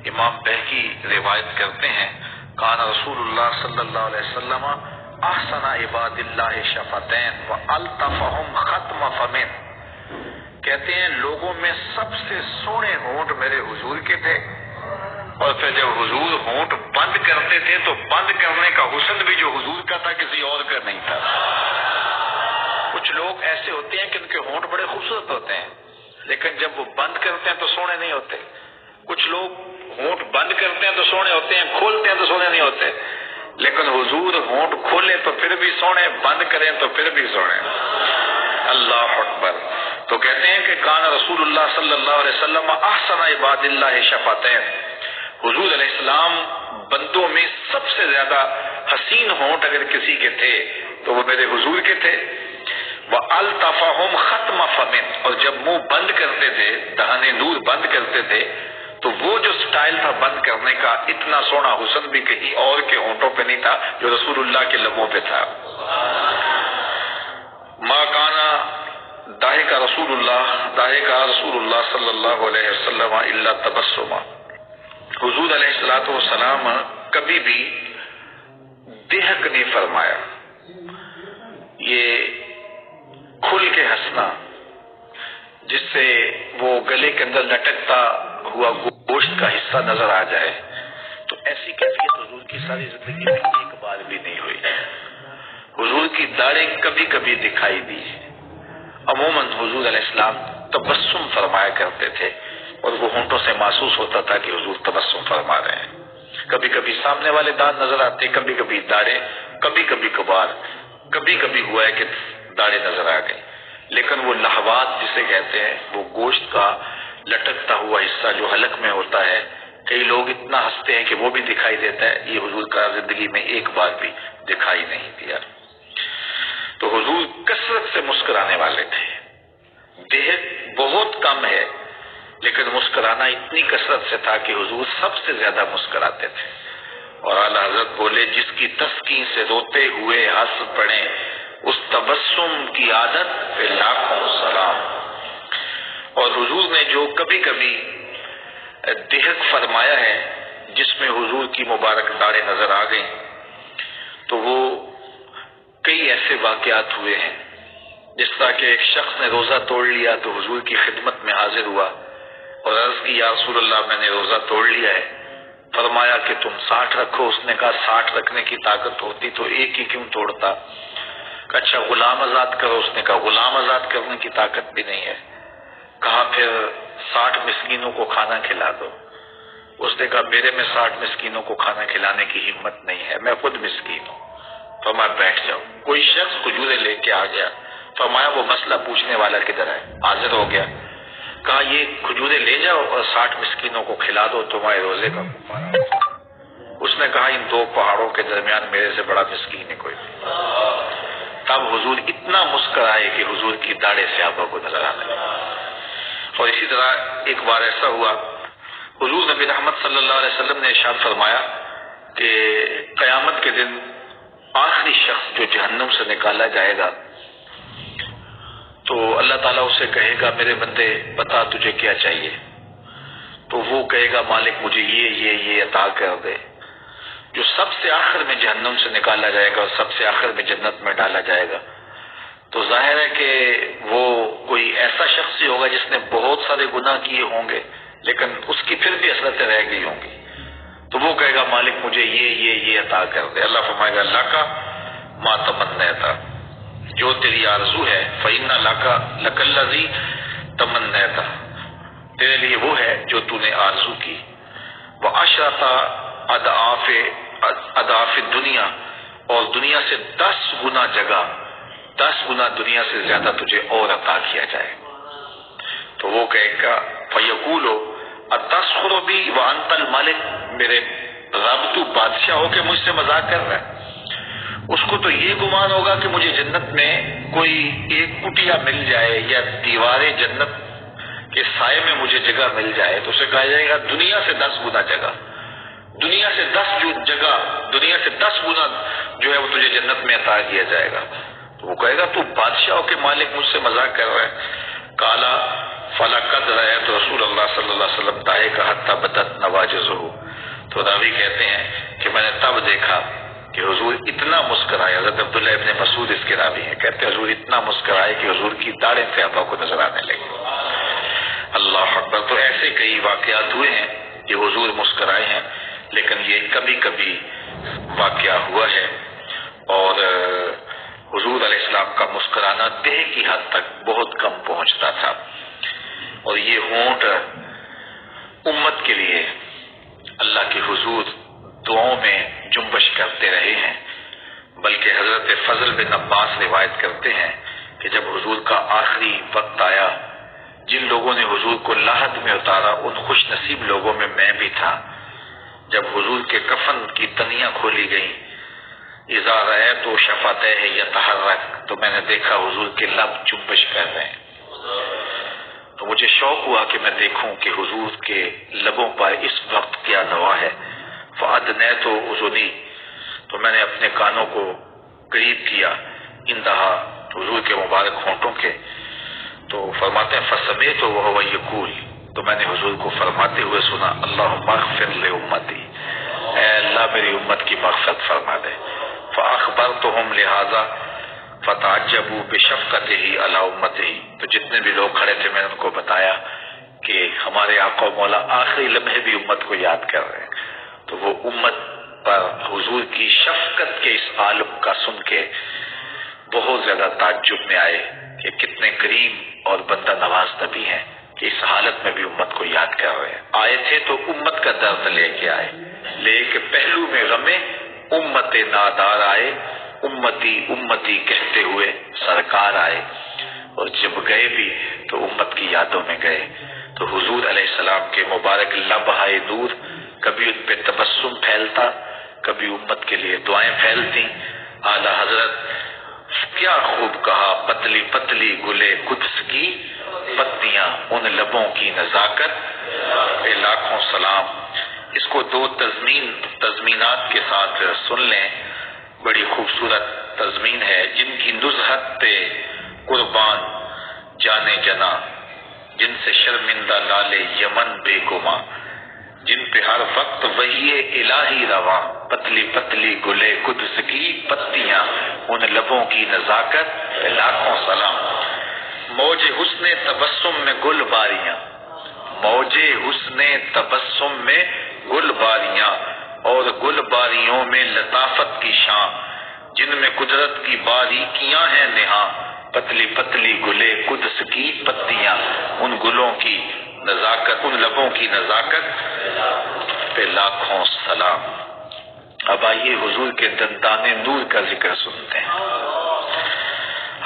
امام بہقی روایت کرتے ہیں کان رسول اللہ صلی اللہ علیہ وسلم احسن عباد اللہ شفتین والطفہم ختم فمن، کہتے ہیں لوگوں میں سب سے سونے ہونٹ میرے حضور کے تھے، اور پھر جب حضور ہونٹ بند کرتے تھے تو بند کرنے کا حسن بھی جو حضور کا تھا کسی اور کا نہیں تھا۔ کچھ لوگ ایسے ہوتے ہیں کہ ان کے ہونٹ بڑے خوبصورت ہوتے ہیں لیکن جب وہ بند کرتے ہیں تو سونے نہیں ہوتے۔ کچھ لوگ ہونٹ بند کرتے ہیں تو سونے ہوتے ہیں، کھولتے ہیں تو سونے نہیں ہوتے، لیکن حضور ہونٹ کھولے تو پھر بھی سونے، بند کریں تو پھر بھی سونے۔ اللہ اکبر۔ تو کہتے ہیں کہ کان رسول اللہ صلی اللہ علیہ وسلم احسن عباد اللہ شفتین، حضور علیہ السلام بندوں میں سب سے زیادہ حسین ہونٹ اگر کسی کے تھے تو وہ میرے حضور کے تھے۔ وَأَلْطَفَهُمْ خَتْمَ فَمٍ، اور جب منہ بند کرتے تھے، دہانے نور بند کرتے تھے تو وہ جو سٹائل تھا بند کرنے کا، اتنا سونا حسن بھی کہیں اور کے ہونٹوں پہ نہیں تھا جو رسول اللہ کے لبوں پہ تھا۔ ما کانا ضاحک رسول اللہ صلی اللہ علیہ وسلم الا تبسما، حضور علیہ الصلوۃ والسلام کبھی بھی دہک نہیں فرمایا۔ یہ کھل کے ہنسنا جس سے وہ گلے کے اندر لٹکتا ہوا گوشت کا حصہ نظر آ جائے، تو ایسی کیفیت حضور کی ساری زندگی میں ایک بار بھی نہیں ہوئی۔ حضور کی داڑھیں کبھی کبھی دکھائی دی، عموماً حضور علیہ السلام تبسم فرمایا کرتے تھے اور وہ ہونٹوں سے محسوس ہوتا تھا کہ حضور تبسم فرما رہے ہیں۔ کبھی کبھی سامنے والے دانت نظر آتے، کبھی کبھی داڑھیں، کبھی کبھی کبھار، کبھی کبھی ہوا ہے کہ داڑھیں نظر آ گئی، لیکن وہ لہوات جسے کہتے ہیں، وہ گوشت کا لٹکتا ہوا حصہ جو حلق میں ہوتا ہے، کئی لوگ اتنا ہنستے ہیں کہ وہ بھی دکھائی دیتا ہے، یہ حضور کا زندگی میں ایک بار بھی دکھائی نہیں دیا۔ تو حضور کثرت سے مسکرانے والے تھے، دہت بہت کم ہے لیکن مسکرانا اتنی کثرت سے تھا کہ حضور سب سے زیادہ مسکراتے تھے۔ اور اعلیٰ حضرت بولے جس کی تسکین سے روتے ہوئے ہنس پڑے اس تبسم کی عادت پہ لاکھوں سلام۔ اور حضور نے جو کبھی کبھی دہک فرمایا ہے جس میں حضور کی مبارک داڑھیں نظر آ گئیں، تو وہ کئی ایسے واقعات ہوئے ہیں، جس طرح کہ ایک شخص نے روزہ توڑ لیا تو حضور کی خدمت میں حاضر ہوا اور عرض کی یا رسول اللہ میں نے روزہ توڑ لیا ہے۔ فرمایا کہ تم 60 رکھو۔ اس نے کہا 60 رکھنے کی طاقت ہوتی تو ایک ہی کیوں توڑتا؟ کہا اچھا غلام آزاد کرو۔ اس نے کہا غلام آزاد کرنے کی طاقت بھی نہیں ہے۔ کہا پھر 60 مسکینوں کو کھانا کھلا دو۔ اس نے کہا میرے میں 60 مسکینوں کو کھانا کھلانے کی ہمت نہیں ہے، میں خود مسکین ہوں۔ فرمایا بیٹھ جاؤ۔ کوئی شخص کھجورے لے کے آ گیا، فرمایا وہ مسئلہ پوچھنے والا کدھر ہے؟ حاضر ہو گیا۔ کہا یہ کھجورے لے جاؤ اور 60 مسکینوں کو کھلا دو، تمہارے روزے کا کفارہ۔ اس نے کہا ان دو پہاڑوں کے درمیان میرے سے بڑا مسکین ہے کوئی نہیں۔ تب حضور اتنا مسکرائے کہ حضور کی داڑھیں صحابہ کو نظر آنے لگی۔ اور اسی طرح ایک بار ایسا ہوا، حضور نبی رحمت صلی اللہ علیہ وسلم نے ارشاد فرمایا کہ قیامت کے دن آخری شخص جو جہنم سے نکالا جائے گا تو اللہ تعالیٰ اسے کہے گا میرے بندے بتا تجھے کیا چاہیے؟ تو وہ کہے گا مالک مجھے یہ عطا کر دے۔ جو سب سے آخر میں جہنم سے نکالا جائے گا اور سب سے آخر میں جنت میں ڈالا جائے گا، تو ظاہر ہے کہ وہ کوئی ایسا شخص ہی ہوگا جس نے بہت سارے گناہ کیے ہوں گے لیکن اس کی پھر بھی حسرتیں رہ گئی ہوں گی۔ تو وہ کہے گا مالک مجھے یہ عطا کر دے۔ اللہ فرمائے گا اللہ کا ما تمنیت، جو تیری آرزو ہے فإن لک الذی تمنیت، تیرے لیے وہ ہے جو تو نے آرزو کی۔ وعشرۃ اضعاف دنیا، اور دنیا سے 10 گنا جگہ، 10 گنا دنیا سے زیادہ تجھے اور عطا کیا جائے۔ تو وہ کہے گا فیقول اتسخر بی وانت الملک، میرے رب تو بادشاہ ہو کے مجھ سے مذاق کر رہا ہے۔ اس کو تو یہ گمان ہوگا کہ مجھے جنت میں کوئی ایک کٹیا مل جائے یا دیوار جنت کے سائے میں مجھے جگہ مل جائے، تو اسے کہا جائے گا دنیا سے 10 گنا جگہ، دنیا سے 10 گنا جو ہے وہ تجھے جنت میں عطا کیا جائے گا۔ تو وہ کہے گا تو بادشاہوں کے مالک مجھ سے مذاق کر رہا ہے۔ کالا فلقد رأیت رسول اللہ صلی اللہ علیہ وسلم ضاحکا حتی بدت نواجذہ، تو راوی کہتے ہیں کہ میں نے تب دیکھا کہ حضور اتنا مسکرائے. حضرت عبداللہ ابن مسعود اس کے راوی ہیں، کہتے ہیں حضور اتنا مسکرائے کہ حضور کی داڑھیں صحابہ کو نظر آنے لگی. اللہ اکبر. تو ایسے کئی واقعات ہوئے ہیں کہ حضور مسکرائے ہیں، لیکن یہ کبھی کبھی واقعہ ہوا ہے. اور حضور علیہ السلام کا مسکرانا دیہ کی حد تک بہت کم پہنچتا تھا، اور یہ ہونٹ امت کے لیے اللہ کے حضور دعاؤں میں جنبش کرتے رہے ہیں. بلکہ حضرت فضل بن عباس روایت کرتے ہیں کہ جب حضور کا آخری وقت آیا، جن لوگوں نے حضور کو لاحد میں اتارا ان خوش نصیب لوگوں میں میں بھی تھا. جب حضور کے کفن کی تنیاں کھولی گئیں، اذا رأیت شفتیہ یتحرک، تو میں نے دیکھا حضور کے لب جنبش کر رہے ہیں. تو مجھے شوق ہوا کہ میں دیکھوں کہ حضور کے لبوں پر اس وقت کیا نوا ہے. فأدنیت اذنی، تو میں نے اپنے کانوں کو قریب کیا، انتہا حضور کے مبارک ہونٹوں کے. تو فرماتے ہیں فسمیت وہو یقول، تو میں نے حضور کو فرماتے ہوئے سنا اللہم اغفر لامتی، اے اللہ میری امت کی مغفرت فرما دے. فاخبرتہم لہذا فتعجبوا بشفقتہ علی امتہ، تو جتنے بھی لوگ کھڑے تھے میں نے ان کو بتایا کہ ہمارے آقا و مولا آخری لمحے بھی امت کو یاد کر رہے ہیں. تو وہ امت پر حضور کی شفقت کے اس عالم کا سن کے بہت زیادہ تعجب میں آئے کہ کتنے کریم اور بندہ نواز نبی ہیں کہ اس حالت میں بھی امت کو یاد کر رہے ہیں. آئے تھے تو امت کا درد لے کے آئے، لے کے پہلو میں غمے امت نادار آئے، امتی امتی کہتے ہوئے سرکار آئے. اور جب گئے بھی تو امت کی یادوں میں گئے. تو حضور علیہ السلام کے مبارک لبہائے نور، کبھی ان پہ تبسم پھیلتا، کبھی امت کے لیے دعائیں پھیلتی. اعلی حضرت کیا خوب کہا، پتلی پتلی گلے قدس کی پتیاں، ان لبوں کی نزاکت اے لاکھوں سلام. اس کو دو تضمینات کے ساتھ سن لیں. بڑی خوبصورت تضمین ہے. جن کی نزہت پہ قربان جانے جنا، جن سے شرمندہ لالے یمن بے گما، جن پہ ہر وقت وحی الہی رواں، پتلی پتلی گلے قدس کی پتیاں، ان لبوں کی نزاکت پہ لاکھوں سلام. موج حسن تبسم میں گل باریاں، موج حسن تبسم میں گل باریاں، اور گل باریوں میں لطافت کی شان، جن میں قدرت کی باریکیاں ہیں نہاں، پتلی پتلی گلے قدس کی پتیاں، ان گلوں کی نزاکت، ان لبوں کی نزاکت پہ لاکھوں سلام. اب آئیے حضور کے دندان نور کا ذکر سنتے ہیں.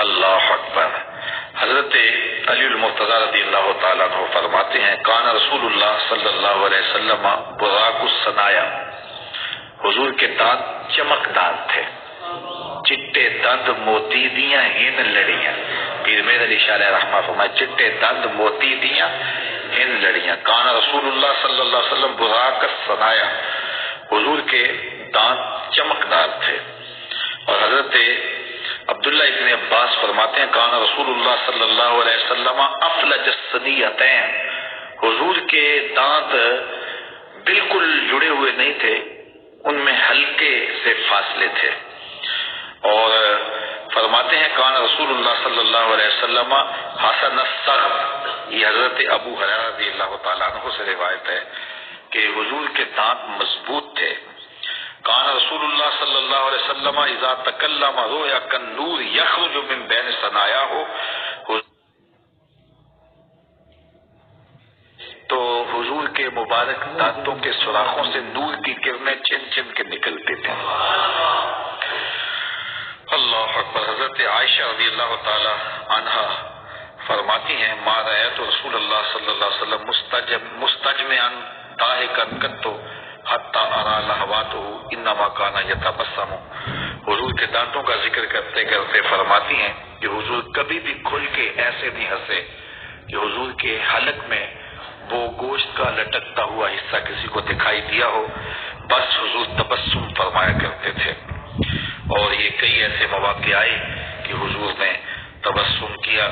اللہ اکبر. حضرت علی المرتضی رضی اللہ تعالیٰ عنہ فرماتے ہیں کان رسول اللہ صلی اللہ علیہ وسلم براق الصنایا، حضور کے دانت چمکدار تھے، چٹے دند موتی دیاں ہن لڑیاں. پیر میر علی شاہ علیہ رحمہ فرمائے چٹے دند موتی دیاں ہن لڑیاں. کان رسول اللہ صلی اللہ علیہ وسلم براق الصنایا، حضور کے دانت چمکدار تھے. اور حضرت عبداللہ ابن عباس فرماتے ہیں کان رسول اللہ صلی اللہ علیہ وسلم افلج الثنیتین، حضور کے دانت بالکل جڑے ہوئے نہیں تھے، ان میں ہلکے سے فاصلے تھے. اور فرماتے ہیں کان رسول اللہ صلی اللہ علیہ وسلم حسن الصغر، یہ حضرت ابو ہریرہ رضی اللہ تعالیٰ عنہ سے روایت ہے کہ حضور کے دانت مضبوط تھے. کان رسول اللہ صلی اللہ علیہ وسلم اذا تکلم رؤیا کالنور یخرج من بین ثنایاہ، تو حضور کے مبارک دانتوں کے سوراخوں سے نور کی کرنیں چن چن کے نکلتے تھے. اللہ اکبر. حضرت عائشہ رضی اللہ تعالی عنہا فرماتی ہیں ما رأیت رسول اللہ صلی اللہ علیہ وسلم مستجمعا ضاحکا قط حتی ارى لحواته انما کان یتبسم. حضور کے دانتوں کا ذکر کرتے کرتے فرماتی ہیں کہ حضور کبھی بھی کھل کے ایسے نہیں ہنسے کہ حضور کے حلق میں وہ گوشت کا لٹکتا ہوا حصہ کسی کو دکھائی دیا ہو، بس حضور تبسم فرمایا کرتے تھے. اور یہ کئی ایسے مواقع آئے کہ حضور نے تبسم کیا.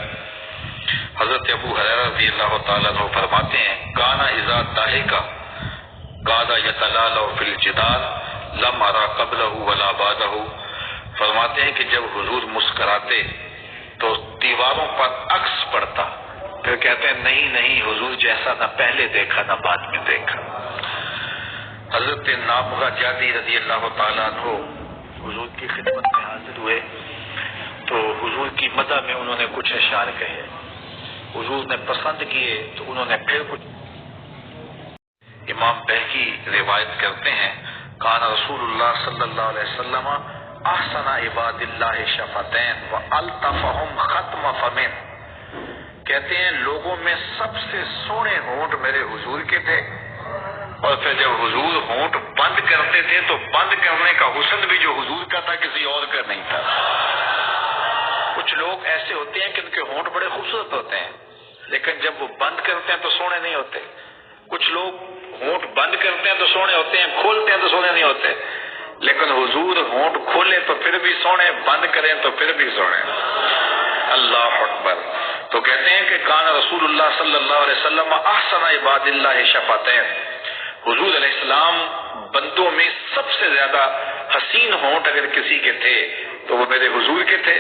حضرت ابو ہریرہ رضی اللہ تعالیٰ عنہ فرماتے ہیں کانا اذا ضاحکا کاد یتلالوا فی الجدال لم ارى قبلہ ولا بعدہ. فرماتے ہیں کہ جب حضور مسکراتے تو دیواروں پر عکس پڑتا، پھر کہتے ہیں نہیں نہیں حضور جیسا نہ پہلے دیکھا نہ بعد میں دیکھا. حضرت نابغہ جادی رضی اللہ تعالیٰ عنہ حضور کی خدمت میں حاضر ہوئے تو حضور کی مدح میں انہوں نے کچھ اشعار کہے، حضور نے پسند کیے تو انہوں نے پھر کچھ. امام بہقی روایت کرتے ہیں کان رسول اللہ صلی اللہ علیہ وسلم احسن عباد اللہ شفتین والطفہم ختم فمن. کہتے ہیں لوگوں میں سب سے سونے ہونٹ میرے حضور کے تھے، اور پھر جب حضور ہونٹ بند کرتے تھے تو بند کرنے کا حسن بھی جو حضور کا تھا کسی اور کا نہیں تھا. کچھ لوگ ایسے ہوتے ہیں کہ ان کے ہونٹ بڑے خوبصورت ہوتے ہیں لیکن جب وہ بند کرتے ہیں تو سونے نہیں ہوتے. کچھ لوگ ہونٹ بند کرتے ہیں تو سونے ہوتے ہیں، کھولتے ہیں تو سونے نہیں ہوتے. لیکن حضور ہونٹ کھولے تو پھر بھی سونے، بند کریں تو پھر بھی سونے. اللہ اکبر. تو کہتے ہیں کہ کان رسول اللہ صلی اللہ علیہ وسلم احسن عباد اللہ شفتین. حضور علیہ السلام بندوں میں سب سے زیادہ حسین ہونٹ اگر کسی کے تھے تو وہ میرے حضور کے تھے.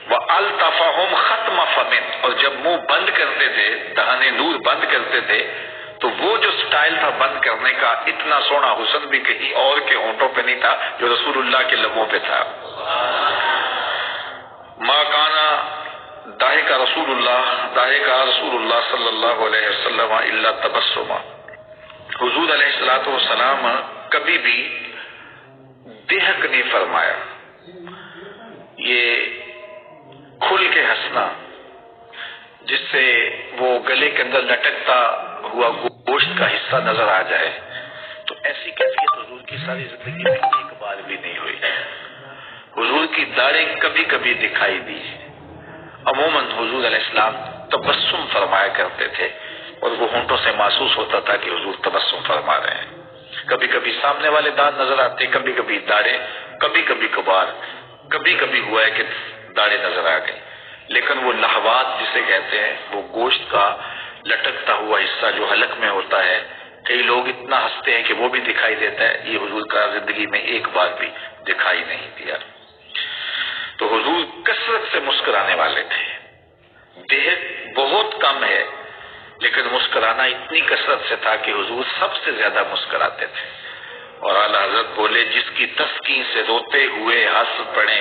وَأَلْطَفَهُمْ خَتْمَ فَمٍ. اور جب منہ بند کرتے تھے، دہانے نور بند کرتے تھے تو وہ جو سٹائل تھا بند کرنے کا، اتنا سونا حسن بھی کہیں اور کے ہونٹوں پہ نہیں تھا جو رسول اللہ کے لبوں پہ تھا. ما کانا ضاحک رسول اللہ صلی اللہ علیہ وسلم الا تبسما. حضور علیہ الصلوۃ والسلام کبھی بھی دہک نہیں فرمایا. یہ کھل کے ہنسنا جس سے وہ گلے کے اندر لٹکتا ہوا گوشت کا حصہ نظر آ جائے، تو ایسی کیفیت حضور کی ساری زندگی میں ایک بار بھی نہیں ہوئی. حضور کی داڑھیں کبھی کبھی دکھائی دی. عموماً حضور علیہ السلام تبسم فرمایا کرتے تھے اور وہ ہونٹوں سے محسوس ہوتا تھا کہ حضور تبسم فرما رہے ہیں. کبھی کبھی سامنے والے دانت نظر آتے، کبھی کبھی داڑھیں، کبھی کبھی کبھار، کبھی کبھی ہوا ہے کہ داڑھیں نظر آ گئی. لیکن وہ لہوات جسے کہتے ہیں، وہ گوشت کا لٹکتا ہوا حصہ جو حلق میں ہوتا ہے، کئی لوگ اتنا ہنستے ہیں کہ وہ بھی دکھائی دیتا ہے، یہ حضور کا زندگی میں ایک بار بھی دکھائی نہیں دیا. تو حضور کثرت سے مسکرانے والے تھے. دہک بہت کم ہے لیکن مسکرانا اتنی کثرت سے تھا کہ حضور سب سے زیادہ مسکراتے تھے. اور اعلیٰ حضرت بولے جس کی تسکین سے روتے ہوئے ہنس پڑے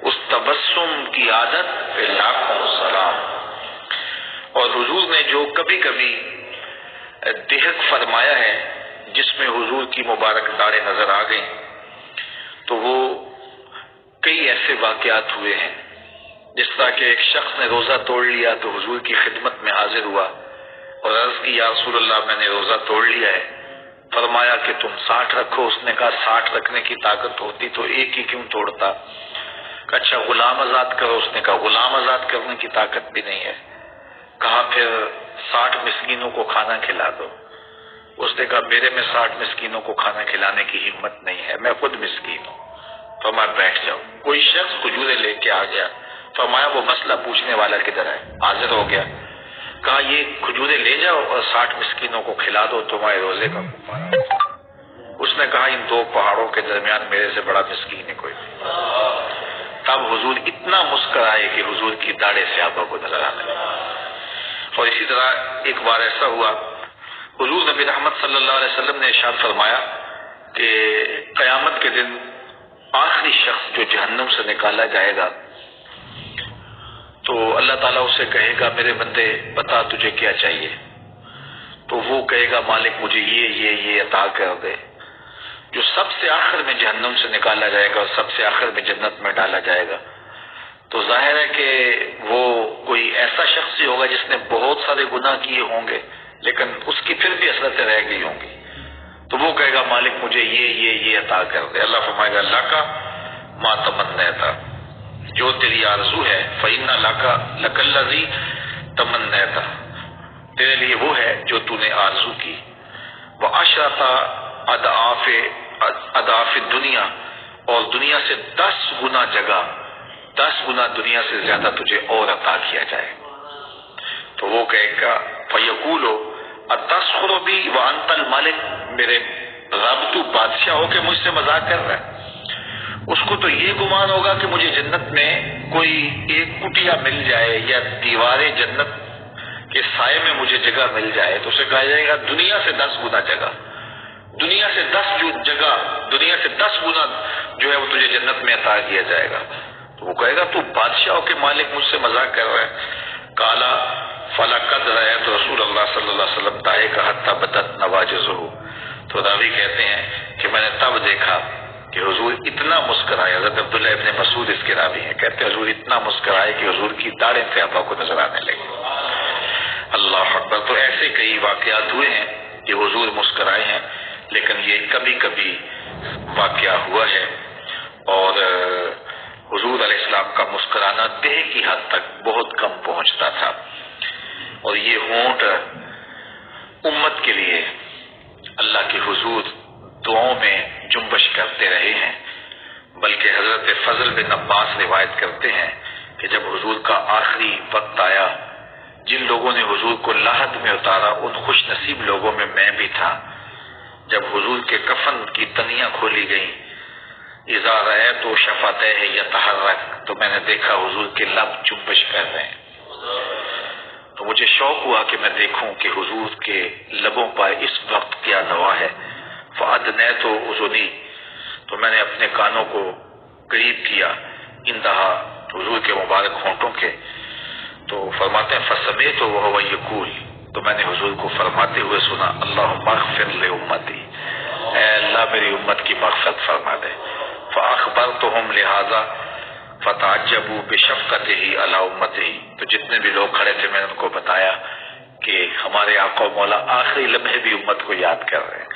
اس تبسم کی عادت پہ لاکھوں سلام. اور حضور نے جو کبھی کبھی دہک فرمایا ہے جس میں حضور کی مبارک داڑھیں نظر آ گئیں، تو وہ کئی ایسے واقعات ہوئے ہیں. جس طرح کہ ایک شخص نے روزہ توڑ لیا تو حضور کی خدمت میں حاضر ہوا اور عرض کی یا رسول اللہ میں نے روزہ توڑ لیا ہے. فرمایا کہ تم 60 رکھو. اس نے کہا 60 رکھنے کی طاقت ہوتی تو ایک ہی کیوں توڑتا. کہا اچھا غلام آزاد کرو. اس نے کہا غلام آزاد کرنے کی طاقت بھی نہیں ہے. کہا پھر 60 مسکینوں کو کھانا کھلا دو. اس نے کہا میرے میں 60 مسکینوں کو کھانا کھلانے کی ہمت نہیں ہے، میں خود مسکین ہوں. فرمایا بیٹھ جاؤ. کوئی شخص کھجورے لے کے آ گیا. فرمایا وہ مسئلہ پوچھنے والا کدھر ہے؟ حاضر ہو گیا. کہا یہ کھجورے لے جاؤ اور 60 مسکینوں کو کھلا دو، تمہارے روزے کا کفارہ. اس نے کہا ان دو پہاڑوں کے درمیان میرے سے بڑا مسکین ہے کوئی نہیں. تب حضور اتنا مسکرائے کہ حضور کی داڑھیں صحابہ کو نظر آنے لگی. اور اسی طرح ایک بار ایسا ہوا، حضور نبی رحمت صلی اللہ علیہ وسلم نے ارشاد فرمایا کہ قیامت کے دن آخری شخص جو جہنم سے نکالا جائے گا تو اللہ تعالیٰ اسے کہے گا میرے بندے بتا تجھے کیا چاہیے. تو وہ کہے گا مالک مجھے یہ عطا کر دے. جو سب سے آخر میں جہنم سے نکالا جائے گا اور سب سے آخر میں جنت میں ڈالا جائے گا تو ظاہر ہے کہ وہ کوئی ایسا شخص ہی ہوگا جس نے بہت سارے گناہ کیے ہوں گے لیکن اس کی پھر بھی حسرتیں رہ گئی ہوں گی. تو وہ کہے گا مالک مجھے یہ عطا کر دے. اللہ فرمائے گا اللہ کا ما تمنیت، جو تیری آرزو ہے فإن لک الذی تمنیت، تیرے لیے وہ ہے جو تو نے آرزو کی. وعشرۃ اضعاف دنیا، اور دنیا سے 10 گنا جگہ، 10 گنا دنیا سے زیادہ تجھے اور عطا کیا جائے. تو وہ کہے گا فیقول اتسخر بی وانت الملک، میرے رب تو بادشاہ ہو کے مجھ سے مذاق کر رہا ہے؟ اس کو تو یہ گمان ہوگا کہ مجھے جنت میں کوئی ایک کٹیا مل جائے یا دیوار جنت کے سائے میں مجھے جگہ مل جائے تو اسے کہا جائے گا دنیا سے 10 گنا جگہ، دنیا سے 10 گنا جو ہے وہ تجھے جنت میں عطا کیا جائے گا۔ تو وہ کہے گا تو بادشاہوں کے مالک مجھ سے مذاق کر رہا ہے۔ کالا فلقد رأیت رسول اللہ صلی اللہ علیہ وسلم ضاحکا حتی بدت نواجذہ، تو راوی کہتے ہیں کہ میں نے تب دیکھا کہ حضور اتنا مسکرائے، حضرت عبداللہ ابن مسعود اس کے راوی ہیں، کہتے ہیں حضور اتنا مسکرائے کہ حضور کی داڑھیں صحابہ کو نظر آنے لگی۔ اللہ اکبر۔ تو ایسے کئی واقعات ہوئے ہیں کہ حضور مسکرائے ہیں، لیکن یہ کبھی کبھی واقعہ ہوا ہے، اور حضور علیہ السلام کا مسکرانا دہ کی حد تک بہت کم پہنچتا تھا، اور یہ ہونٹ امت کے لیے اللہ کے حضور دعاؤں میں جنبش کرتے رہے ہیں۔ بلکہ حضرت فضل بن عباس روایت کرتے ہیں کہ جب حضور کا آخری وقت آیا، جن لوگوں نے حضور کو لاحد میں اتارا ان خوش نصیب لوگوں میں میں بھی تھا۔ جب حضور کے کفن کی تنیاں کھولی گئیں، اذا رأیت شفتیہ یتحرک، تو میں نے دیکھا حضور کے لب جنبش کر رہے ہیں۔ تو مجھے شوق ہوا کہ میں دیکھوں کہ حضور کے لبوں پر اس وقت کیا نوا ہے۔ فأدنیت اذنی، تو میں نے اپنے کانوں کو قریب کیا، انتہا حضور کے مبارک ہونٹوں کے، تو فرماتے ہیں فسمیت وہو یقول، تو میں نے حضور کو فرماتے ہوئے سنا اللہم اغفر لامتی، اے اللہ میری امت کی مغفرت فرما دے۔ فاخبرتہم لہذا فتعجبوا بشفقتہ علی امتہ، تو جتنے بھی لوگ کھڑے تھے میں نے ان کو بتایا کہ ہمارے آقا و مولا آخری لمحے بھی امت کو یاد کر رہے ہیں۔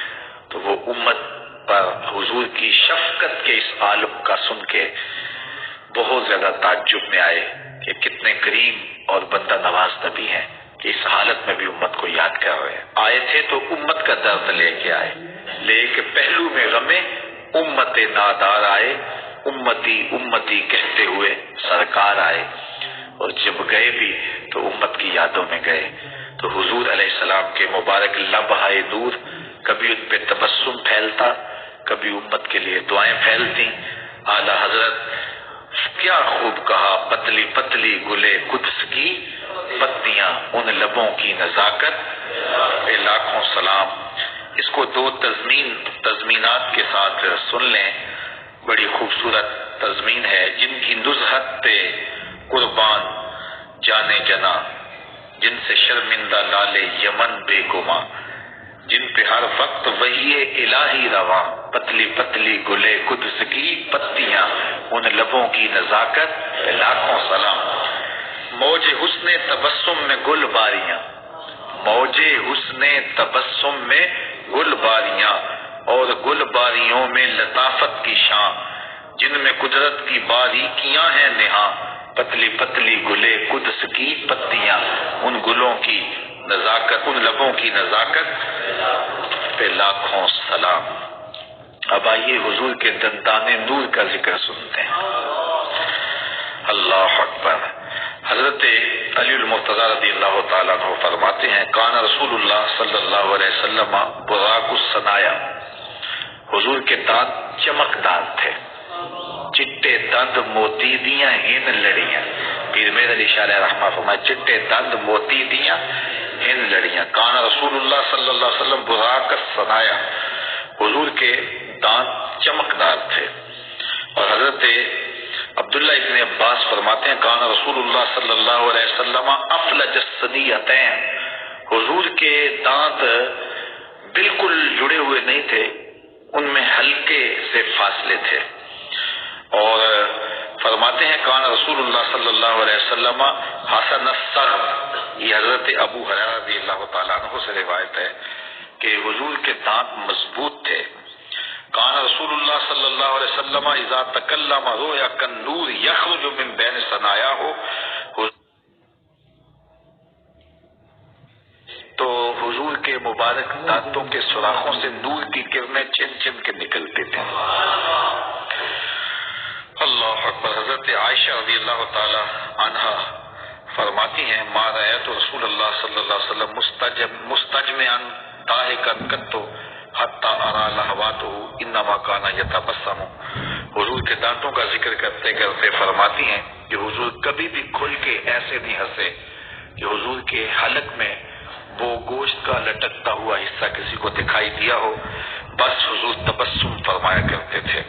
تو وہ امت پر حضور کی شفقت کے اس عالم کا سن کے بہت زیادہ تعجب میں آئے کہ کتنے کریم اور بندہ نواز نبی ہیں کہ اس حالت میں بھی امت کو یاد کر رہے ہیں۔ آئے تھے تو امت کا درد لے کے آئے، لے کے پہلو میں غمے امت نادار آئے، امتی امتی کہتے ہوئے سرکار آئے، اور جب گئے بھی تو امت کی یادوں میں گئے۔ تو حضور علیہ السلام کے مبارک لبہائے نور، کبھی ان پہ تبسم پھیلتا، کبھی امت کے لیے دعائیں پھیلتی۔ اعلی حضرت کیا خوب کہا، پتلی پتلی گلے قدس کی پتیاں، ان لبوں کی نزاکت پہ لاکھوں سلام۔ اس کو 2 تضمینات کے ساتھ سن لیں، بڑی خوبصورت تضمین ہے۔ جن کی نزہت پہ قربان جانے جنا، جن سے شرمندہ لالے یمن بے گما، جن پہ ہر وقت وحی الہی رواں، پتلی پتلی گلے قدس کی پتیاں، ان لبوں کی نزاکت پہ لاکھوں سلام۔ موج حسن تبسم میں گل باریاں، موج حسن تبسم میں گل باریاں، اور گل باریوں میں لطافت کی شان، جن میں قدرت کی باریکیاں ہیں نہاں، پتلی پتلی گلے قدس کی پتیاں، ان گلوں کی نزاکت، ان لبوں کی نزاکت پہ لاکھوں سلام۔ اب آئیے حضور کے دندان نور کا ذکر سنتے ہیں۔ اللہ اکبر۔ حضرت علی المرتضی رضی اللہ تعالیٰ عنہ فرماتے ہیں کان رسول اللہ صلی اللہ علیہ وسلم براق الصنایا، حضور کے دانت چمکدار تھے، چٹے دند موتی دیاں ہن لڑیاں۔ پیر میر علی شاہ علیہ رحمہ فرمائے چٹے دند موتی دیاں ہن لڑیاں۔ کان رسول اللہ صلی اللہ علیہ وسلم براق الصنایا، حضور کے دانت چمکدار تھے۔ اور حضرت عبداللہ ابن عباس فرماتے ہیں کان رسول اللہ صلی اللہ علیہ وسلم افلج الثنیتین، حضور کے دانت بالکل جڑے ہوئے نہیں تھے، ان میں ہلکے سے فاصلے تھے۔ اور فرماتے ہیں کان رسول اللہ صلی اللہ علیہ وسلم حسن السرب، یہ حضرت ابو ہریرہ رضی اللہ تعالیٰ عنہ سے روایت ہے کہ حضور کے دانت مضبوط تھے۔ کان رسول اللہ صلی اللہ علیہ وسلم اذا تکلم رؤیا کالنور یخرج من بین ثنایاہ، تو حضور کے مبارک دانتوں کے سوراخوں سے نور کی کرنیں چن چن کے نکلتے تھے۔ اللہ اکبر۔ حضرت عائشہ رضی اللہ تعالی عنہا فرماتی ہیں ما رأیت رسول اللہ صلی اللہ علیہ وسلم مستجمعا ضاحکا قط حتی ارى لحواته انما کان یتبسم. حضور کے دانتوں کا ذکر کرتے کرتے فرماتی ہیں کہ حضور کبھی بھی کھل کے ایسے نہیں ہنسے کہ حضور کے حلق میں وہ گوشت کا لٹکتا ہوا حصہ کسی کو دکھائی دیا ہو، بس حضور تبسم فرمایا کرتے تھے.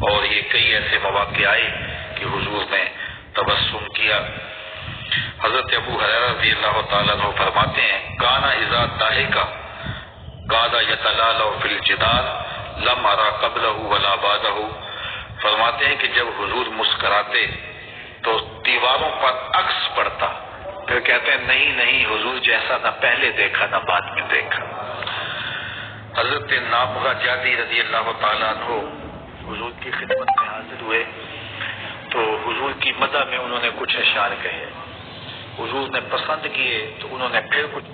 اور یہ کئی ایسے مواقع آئے کہ حضور نے تبسم کیا. حضرت ابو ہریرہ رضی اللہ تعالیٰ عنہ فرماتے ہیں کانا اذا ضاحکا قعد یتلالع فی الجدار لم ارى قبلہ ولا بعدہ. فرماتے ہیں کہ جب حضور مسکراتے تو دیواروں پر عکس پڑتا، پھر کہتے ہیں نہیں نہیں حضور جیسا نہ پہلے دیکھا نہ بعد میں دیکھا. حضرت نابغہ جادی رضی اللہ تعالیٰ عنہ حضور کی خدمت میں حاضر ہوئے تو حضور کی مدح میں انہوں نے کچھ اشعار کہے، حضور نے پسند کیے تو انہوں نے پھر کچھ.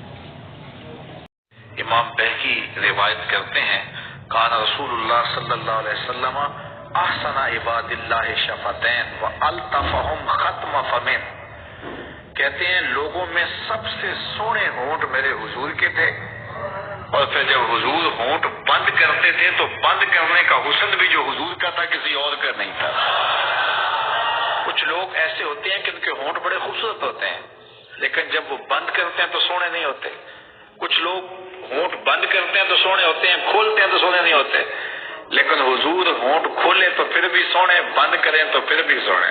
امام بہقی روایت کرتے ہیں کان رسول اللہ صلی اللہ علیہ وسلم احسن عباد اللہ شفتین والطفہم ختم فمن. کہتے ہیں لوگوں میں سب سے سونے ہونٹ میرے حضور کے تھے، اور پھر جب حضور ہونٹ بند کرتے تھے تو بند کرنے کا حسن بھی جو حضور کا تھا کسی اور کا نہیں تھا. کچھ لوگ ایسے ہوتے ہیں کہ ان کے ہونٹ بڑے خوبصورت ہوتے ہیں لیکن جب وہ بند کرتے ہیں تو سونے نہیں ہوتے. کچھ لوگ ہونٹ بند کرتے ہیں تو سونے ہوتے ہیں، کھولتے ہیں تو سونے نہیں ہوتے. لیکن حضور ہونٹ کھولے تو پھر بھی سونے، بند کریں تو پھر بھی سونے.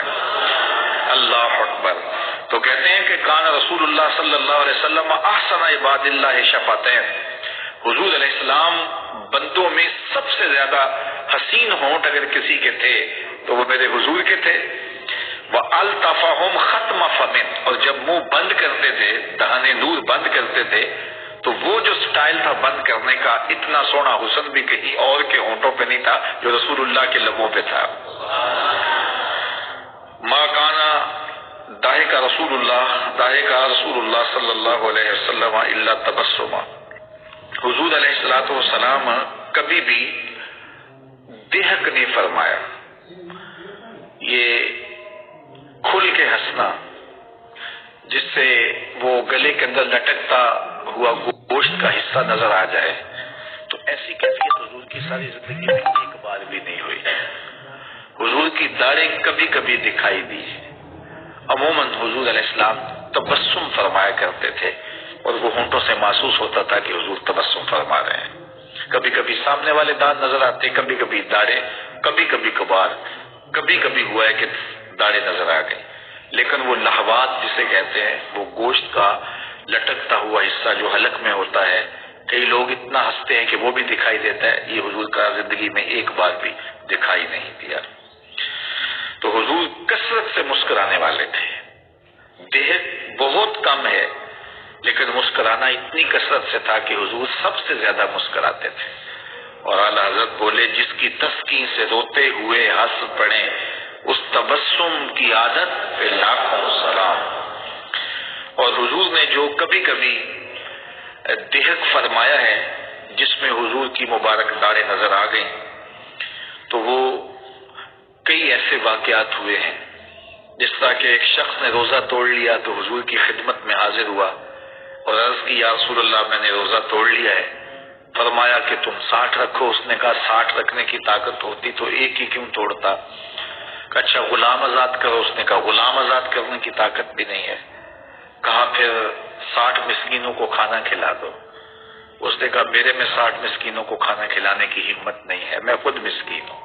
اللہ اکبر. تو کہتے ہیں کہ کان رسول اللہ صلی اللہ علیہ وسلم احسن عباد اللہ شفتین. حضور علیہ السلام بندوں میں سب سے زیادہ حسین ہونٹ اگر کسی کے تھے تو وہ میرے حضور کے تھے. وَأَلْطَفَهُمْ خَتْمَ فَمٍ. اور جب منہ بند کرتے تھے، دہانے نور بند کرتے تھے تو وہ جو سٹائل تھا بند کرنے کا، اتنا سونا حسن بھی کہیں اور کے ہونٹوں پہ نہیں تھا جو رسول اللہ کے لبوں پہ تھا. ما کانا ضاحک رسول اللہ صلی اللہ علیہ وسلم الا تبسما. حضور علیہ الصلوۃ والسلام کبھی بھی دہک نہیں فرمایا. یہ کھل کے ہنسنا جس سے وہ گلے کے اندر لٹکتا ہوا گوشت کا حصہ نظر آ جائے، تو ایسی کیفیت حضور کی ساری زندگی میں ایک بار بھی نہیں ہوئی. حضور کی داڑھیں کبھی کبھی دکھائی دی. عموماً حضور علیہ السلام تبسم فرمایا کرتے تھے اور وہ ہونٹوں سے محسوس ہوتا تھا کہ حضور تبسم فرما رہے ہیں. کبھی کبھی سامنے والے دانت نظر آتے، کبھی کبھی داڑھیں، کبھی کبھی کبھار، کبھی کبھی ہوا ہے کہ داڑھیں نظر آ گئی. لیکن وہ لہوات جسے کہتے ہیں، وہ گوشت کا لٹکتا ہوا حصہ جو حلق میں ہوتا ہے، کئی لوگ اتنا ہنستے ہیں کہ وہ بھی دکھائی دیتا ہے، یہ حضور کا زندگی میں ایک بار بھی دکھائی نہیں دیا. تو حضور کثرت سے مسکرانے والے تھے. دہک بہت کم ہے لیکن مسکرانا اتنی کثرت سے تھا کہ حضور سب سے زیادہ مسکراتے تھے. اور اعلیٰ حضرت بولے جس کی تسکین سے روتے ہوئے ہنس پڑے اس تبسم کی عادت پہ لاکھوں سلام. اور حضور نے جو کبھی کبھی دہک فرمایا ہے جس میں حضور کی مبارک داڑھیں نظر آ گئیں، تو وہ کئی ایسے واقعات ہوئے ہیں. جس طرح کہ ایک شخص نے روزہ توڑ لیا تو حضور کی خدمت میں حاضر ہوا اور عرض کی یا رسول اللہ میں نے روزہ توڑ لیا ہے. فرمایا کہ تم 60 رکھو. اس نے کہا 60 رکھنے کی طاقت ہوتی تو ایک ہی کیوں توڑتا. کہا اچھا غلام آزاد کرو. اس نے کہا غلام آزاد کرنے کی طاقت بھی نہیں ہے. کہا پھر 60 مسکینوں کو کھانا کھلا دو. اس نے کہا میرے میں 60 مسکینوں کو کھانا کھلانے کی ہمت نہیں ہے، میں خود مسکین ہوں.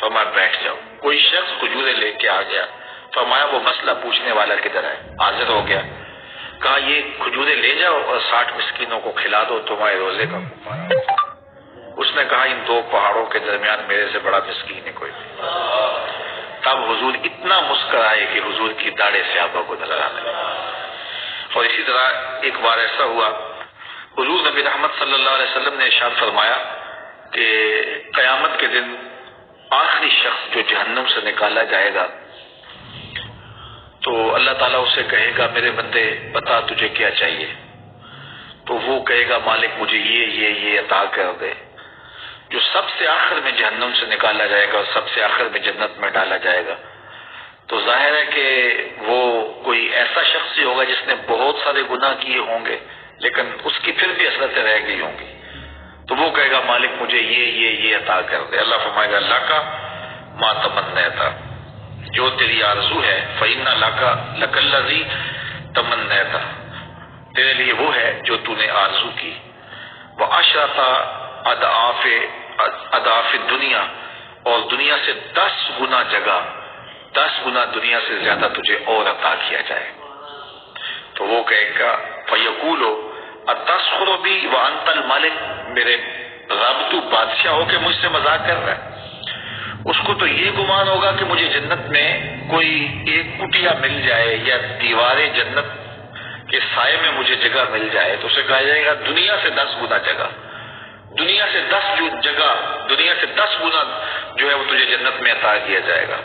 فرمایا بیٹھ جاؤ. کوئی شخص کھجورے لے کے آ گیا. فرمایا وہ مسئلہ پوچھنے والا کدھر ہے؟ حاضر ہو گیا. کہا یہ کھجورے لے جاؤ اور 60 مسکینوں کو کھلا دو، تمہارے روزے کا کفارہ. اس نے کہا ان دو پہاڑوں کے درمیان میرے سے بڑا مسکین ہے کوئی نہیں. تب حضور اتنا مسکرائے کہ حضور کی داڑھیں صحابہ کو نظر آنے لگی. اور اسی طرح ایک بار ایسا ہوا، حضور نبی رحمت صلی اللہ علیہ وسلم نے ارشاد فرمایا کہ قیامت کے دن آخری شخص جو جہنم سے نکالا جائے گا تو اللہ تعالیٰ اسے کہے گا میرے بندے بتا تجھے کیا چاہیے. تو وہ کہے گا مالک مجھے یہ عطا کر دے. جو سب سے آخر میں جہنم سے نکالا جائے گا اور سب سے آخر میں جنت میں ڈالا جائے گا، تو ظاہر ہے کہ وہ کوئی ایسا شخص ہی ہوگا جس نے بہت سارے گناہ کیے ہوں گے لیکن اس کی پھر بھی حسرتیں رہ گئی ہوں گی، تو وہ کہے گا مالک مجھے یہ عطا کر دے۔ اللہ فرمائے گا لَکَ مَا تَمَنَّیْتَ، جو تیری آرزو ہے، فَإِنَّ لَکَ الَّذِی تَمَنَّیْتَ، تیرے لیے وہ ہے جو تو نے آرزو کی، وَعَشْرَةَ اضعاف الدنیا، اور دنیا سے 10 گنا جگہ، 10 گنا دنیا سے زیادہ تجھے اور عطا کیا جائے۔ تو وہ کہے گا فَیَقُولُ اَتَسْخَرُ بِی وَأَنْتَ الْمَلِکُ، میرے رب تو بادشاہ ہو کے مجھ سے مذاق کر رہا ہے۔ اس کو تو یہ گمان ہوگا کہ مجھے جنت میں کوئی ایک کٹیا مل جائے یا دیوار جنت کے سائے میں مجھے جگہ مل جائے تو اسے کہا جائے گا دنیا سے 10 گنا جگہ، دنیا سے 10 جگہ، دنیا سے 10 گنا جو ہے وہ تجھے جنت میں عطا کیا جائے گا۔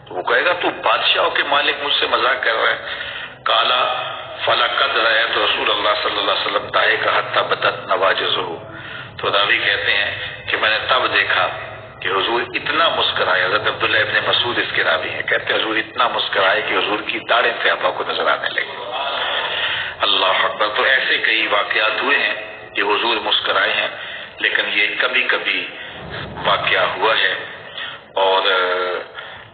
تو وہ کہے گا تو بادشاہ ہو کے مالک مجھ سے مذاق کر رہا ہے۔ کالا فَلَقَدْ رَأَیْتُ رسول اللہ صلی اللہ علیہ وسلم ضَاحِکًا حَتَّىٰ بَدَتْ نَوَاجِذُهُ، تو راوی کہتے ہیں کہ میں نے تب دیکھا کہ حضور اتنا مسکرائے، حضرت عبداللہ ابن مسعود اس کے راوی ہیں، کہتے ہیں حضور اتنا مسکرائے کہ حضور کی داڑھیں طیبہ کو نظر آنے لگی۔ اللہ اکبر۔ تو ایسے کئی واقعات ہوئے ہیں کہ حضور مسکرائے ہیں، لیکن یہ کبھی کبھی واقعہ ہوا ہے، اور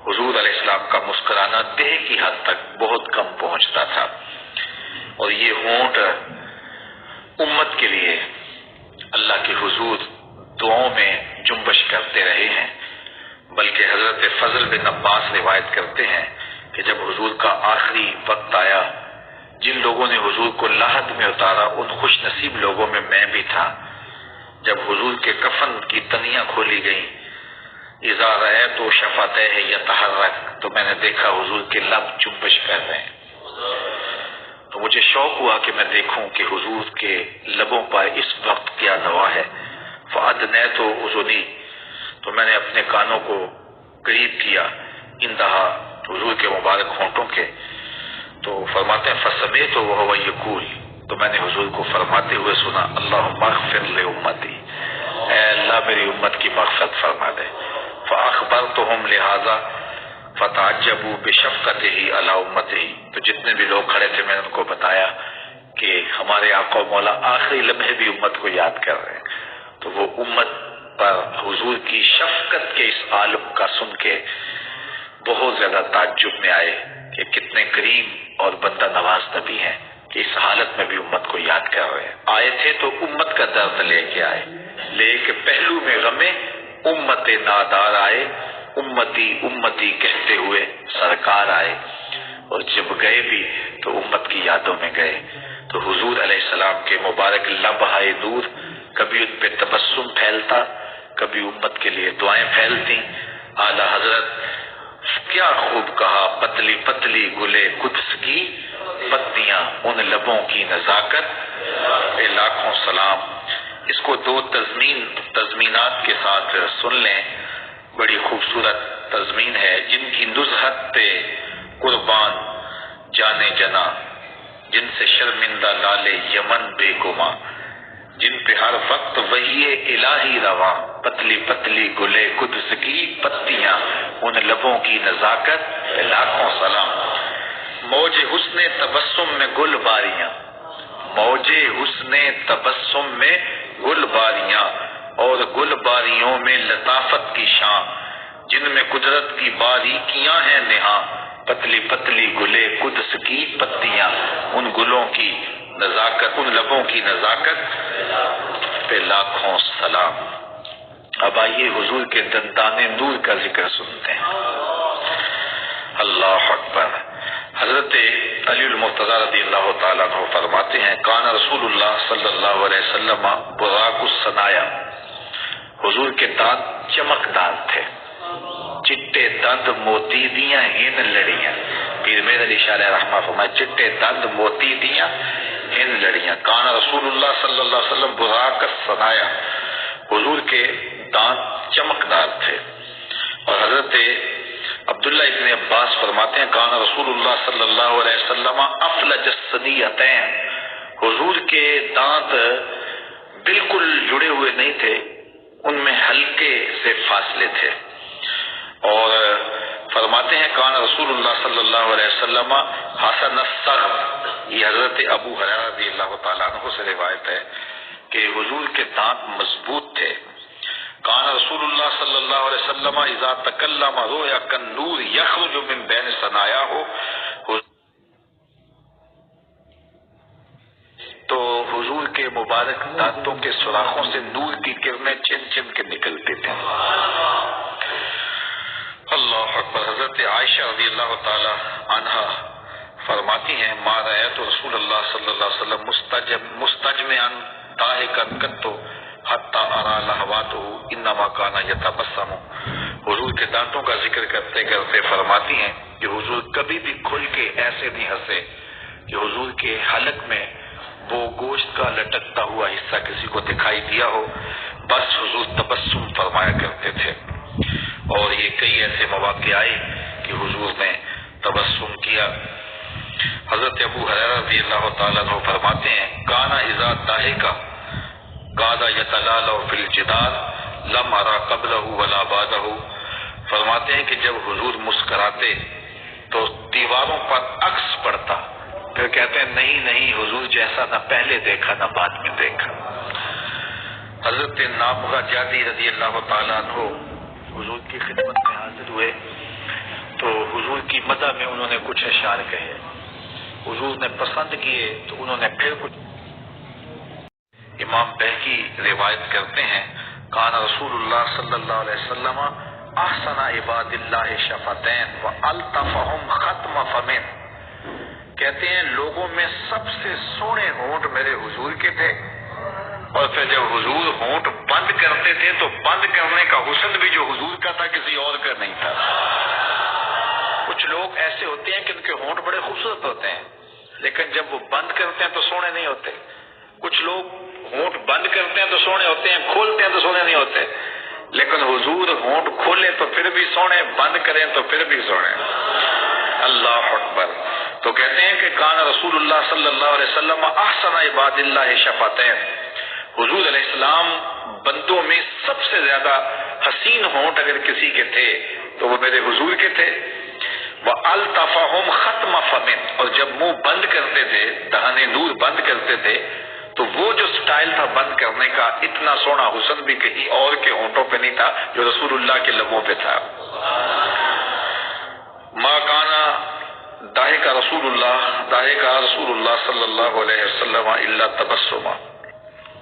حضور علیہ السلام کا مسکرانا دہ کی حد تک بہت کم پہنچتا تھا، اور یہ ہونٹ امت کے لیے اللہ کے حضور دعاؤں میں جنبش کرتے رہے ہیں۔ بلکہ حضرت فضل بن عباس روایت کرتے ہیں کہ جب حضور کا آخری وقت آیا، جن لوگوں نے حضور کو لحد میں اتارا ان خوش نصیب لوگوں میں میں بھی تھا۔ جب حضور کے کفن کی تنیاں کھولی گئیں، اذا رأیت شفتیہ یتحرک، تو میں نے دیکھا حضور کے لب جنبش کر رہے ہیں، تو مجھے شوق ہوا کہ میں دیکھوں کہ حضور کے لبوں پر اس وقت کیا نوا ہے۔ فأدنیت اذنی، تو میں نے اپنے کانوں کو قریب کیا، انتہا حضور کے مبارک ہونٹوں کے، تو فرماتے ہیں فسمیت وہو یقول، تو میں نے حضور کو فرماتے ہوئے سنا اللہم اغفر لامتی، اے اللہ میری امت کی مغفرت فرما دے۔ فاخبرتہم لہذا فتعجبوا بشفقتہ علی امتہ، تو جتنے بھی لوگ کھڑے تھے میں نے ان کو بتایا کہ ہمارے آقا و مولا آخری لمحے بھی امت کو یاد کر رہے ہیں، تو وہ امت پر حضور کی شفقت کے اس عالم کا سن کے بہت زیادہ تعجب میں آئے کہ کتنے کریم اور بندہ نواز نبی ہیں کہ اس حالت میں بھی امت کو یاد کر رہے ہیں۔ آئے تھے تو امت کا درد لے کے آئے، لے کے پہلو میں غمے امت نادار آئے، امتی امتی کہتے ہوئے سرکار آئے، اور جب گئے بھی تو امت کی یادوں میں گئے۔ تو حضور علیہ السلام کے مبارک لمحۂ نور، کبھی ان پہ تبسم پھیلتا، کبھی امت کے لیے دعائیں پھیلتی۔ اعلی حضرت کیا خوب کہا، پتلی پتلی گلے قدس کی پتیاں، ان لبوں کی نزاکت اے لاکھوں سلام۔ اس کو 2 تضمینات کے ساتھ سن لیں، بڑی خوبصورت تضمین ہے۔ جن کی نزہت پہ قربان جانے جنا، جن سے شرمندہ لالے یمن بے گما، جن پہ ہر وقت وحی الہی رواں، پتلی پتلی گلے قدس کی پتیاں، ان لبوں کی نزاکت پہ لاکھوں سلام۔ موج حسن تبسم میں گل باریاں، موج حسن تبسم میں گل باریاں، اور گل باریوں میں لطافت کی شان، جن میں قدرت کی باریکیاں ہیں نہاں، پتلی پتلی گلے قدس کی پتیاں، ان گلوں کی نزاکت، ان لبوں کی نزاکت پہ لاکھوں سلام۔ اب آئیے حضور کے دندان نور کا ذکر سنتے ہیں۔ اللہ اکبر۔ حضرت علی المرتضی رضی اللہ تعالیٰ عنہ فرماتے ہیں کان رسول اللہ صلی اللہ علیہ وسلم براق الصنایا، حضور کے دانت چمکدار تھے، چٹے دند موتی دیاں ہن لڑیاں، پیر میر علی شاہ رحمہ فرمائے چٹے دند موتی دیاں ہن لڑیاں۔ کان رسول اللہ صلی اللہ علیہ وسلم براق الصنایا، حضور کے دانت چمکدار تھے۔ اور حضرت عبداللہ ابن عباس فرماتے ہیں کان رسول اللہ صلی اللہ علیہ وسلم افلج الثنیتین، حضور کے دانت بالکل جڑے ہوئے نہیں تھے، ان میں ہلکے سے فاصلے تھے۔ اور فرماتے ہیں کان رسول اللہ صلی اللہ علیہ وسلم حسن السغب، یہ حضرت ابو ہریرہ رضی اللہ تعالیٰ عنہ سے روایت ہے کہ حضور کے دانت مضبوط تھے. کان رسول اللہ صلی اللہ علیہ وسلم اذا تکلم رؤیا کالنور یخرج من بین ثنایاہ، تو حضور کے مبارک دانتوں کے سوراخوں سے نور کی کرنیں چن چن کے نکلتے تھے. اللہ اکبر. حضرت عائشہ رضی اللہ تعالی عنہا فرماتی ہیں ما رأیت رسول اللہ صلی اللہ علیہ وسلم مستجمعا ضاحکا قط حتی ارى لحواته انما کان یتبسم. حضور کے دانتوں کا ذکر کرتے کرتے فرماتی ہیں کہ حضور کبھی بھی کھل کے ایسے نہیں ہنسے کہ حضور کے حلق میں وہ گوشت کا لٹکتا ہوا حصہ کسی کو دکھائی دیا ہو، بس حضور تبسم فرمایا کرتے تھے. اور یہ کئی ایسے مواقع آئے کہ حضور نے تبسم کیا. حضرت ابو ہریرہ رضی اللہ تعالیٰ عنہ فرماتے ہیں کانا اذا ضحک قعد یتلالع فی الجدار لم ارى قبلہ ولا بعدہ. فرماتے ہیں کہ جب حضور مسکراتے تو دیواروں پر عکس پڑتا، پھر کہتے ہیں نہیں نہیں حضور جیسا نہ پہلے دیکھا نہ بعد میں دیکھا. حضرت نابغہ جادی رضی اللہ تعالیٰ عنہ حضور کی خدمت میں حاضر ہوئے تو حضور کی مدح میں انہوں نے کچھ اشعار کہے، حضور نے پسند کیے تو انہوں نے پھر کچھ. امام بہقی روایت کرتے ہیں کان رسول اللہ صلی اللہ علیہ وسلم احسن عباد اللہ شفتین والطفہم ختم فمن. کہتے ہیں لوگوں میں سب سے سونے ہونٹ میرے حضور کے تھے، اور پھر جب حضور ہونٹ بند کرتے تھے تو بند کرنے کا حسن بھی جو حضور کا تھا کسی اور کا نہیں تھا. کچھ لوگ ایسے ہوتے ہیں کہ ان کے ہونٹ بڑے خوبصورت ہوتے ہیں لیکن جب وہ بند کرتے ہیں تو سونے نہیں ہوتے. کچھ لوگ ہونٹ بند کرتے ہیں تو سونے ہوتے ہیں، کھولتے ہیں تو سونے نہیں ہوتے. لیکن حضور ہونٹ کھولے تو پھر بھی سونے، بند کریں تو پھر بھی سونے. اللہ اکبر. تو کہتے ہیں کہ کان رسول اللہ صلی اللہ علیہ وسلم احسن عباد اللہ شفتین. حضور علیہ السلام بندوں میں سب سے زیادہ حسین ہونٹ اگر کسی کے تھے تو وہ میرے حضور کے تھے. وَأَلْطَفَهُمْ خَتْمَ فَمٍ. اور جب منہ بند کرتے تھے، دہانے نور بند کرتے تھے تو وہ جو سٹائل تھا بند کرنے کا، اتنا سونا حسن بھی کہیں اور کے ہونٹوں پہ نہیں تھا جو رسول اللہ کے لبوں پہ تھا. ما کانا ضحک رسول اللہ صلی اللہ علیہ وسلم الا تبسما.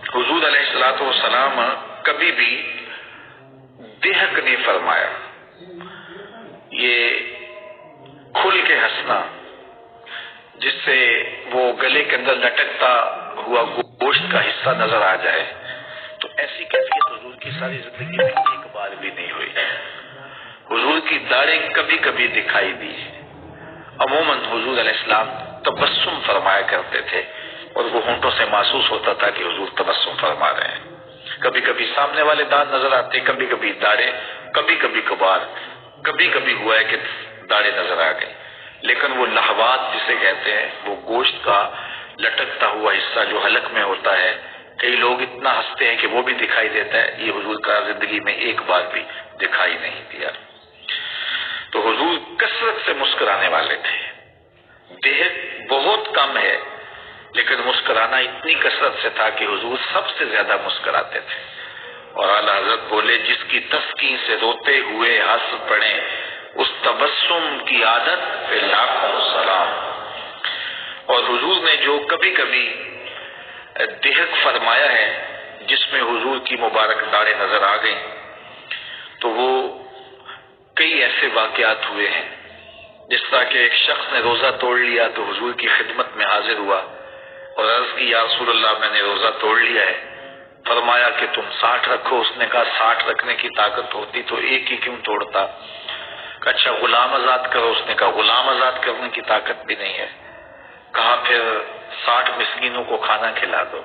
حضور علیہ الصلوۃ والسلام کبھی بھی ضحک نہیں فرمایا. یہ کھل کے ہنسنا جس سے وہ گلے کے اندر لٹکتا ہوا گوشت کا حصہ نظر آ جائے، تو ایسی کیفیت حضور کی ساری زندگی میں ایک بار بھی نہیں ہوئی. حضور کی داڑھیں کبھی کبھی دکھائی دی. عموماً حضور علیہ السلام تبسم فرمایا کرتے تھے اور وہ ہونٹوں سے محسوس ہوتا تھا کہ حضور تبسم فرما رہے ہیں. کبھی کبھی سامنے والے دانت نظر آتے، کبھی کبھی داڑھیں، کبھی کبھی کبھار، کبھی کبھی ہوا ہے کہ داڑھیں نظر آ گئی. لیکن وہ لہوات جسے کہتے ہیں، وہ گوشت کا لٹکتا ہوا حصہ جو حلق میں ہوتا ہے، کئی لوگ اتنا ہنستے ہیں کہ وہ بھی دکھائی دیتا ہے، یہ حضور کا زندگی میں ایک بار بھی دکھائی نہیں دیا. تو حضور کثرت سے مسکرانے والے تھے. ضحک بہت کم ہے لیکن مسکرانا اتنی کثرت سے تھا کہ حضور سب سے زیادہ مسکراتے تھے. اور اعلیٰ حضرت بولے جس کی تسکین سے روتے ہوئے ہنس پڑے اس تبسم کی عادت پہ لاکھوں سلام. اور حضور نے جو کبھی کبھی ضحک فرمایا ہے جس میں حضور کی مبارک داڑھیں نظر آ گئیں، تو وہ کئی ایسے واقعات ہوئے ہیں. جس طرح کہ ایک شخص نے روزہ توڑ لیا تو حضور کی خدمت میں حاضر ہوا اور عرض کی یا رسول اللہ میں نے روزہ توڑ لیا ہے. فرمایا کہ تم 60 رکھو. اس نے کہا 60 رکھنے کی طاقت ہوتی تو ایک ہی کیوں توڑتا. کہا اچھا غلام آزاد کرو. اس نے کہا غلام آزاد کرنے کی طاقت بھی نہیں ہے. کہا پھر 60 مسکینوں کو کھانا کھلا دو.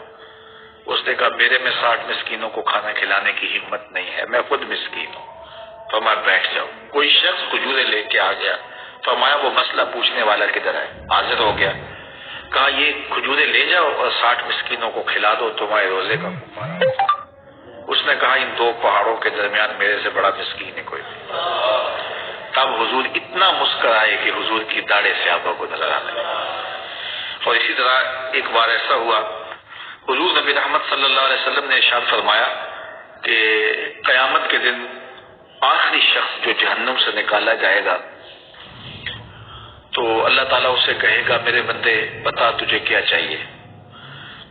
اس نے کہا میرے میں 60 مسکینوں کو کھانا کھلانے کی ہمت نہیں ہے، میں خود مسکین ہوں. فرمایا بیٹھ جاؤ. کوئی شخص کھجورے لے کے آ گیا. فرمایا وہ مسئلہ پوچھنے والا کدھر ہے؟ حاضر ہو گیا. کہا یہ کھجورے لے جاؤ اور 60 مسکینوں کو کھلا دو، تمہارے روزے کا کفارہ. اس نے کہا ان دو پہاڑوں کے درمیان میرے سے بڑا مسکین ہے کوئی نہیں. تب حضور اتنا مسکرائے کہ حضور کی داڑھیں صحابہ کو نظر آنے لگی۔ اور اسی طرح ایک بار ایسا ہوا، حضور نبی رحمت صلی اللہ علیہ وسلم نے ارشاد فرمایا کہ قیامت کے دن آخری شخص جو جہنم سے نکالا جائے گا تو اللہ تعالیٰ اسے کہے گا میرے بندے بتا تجھے کیا چاہیے،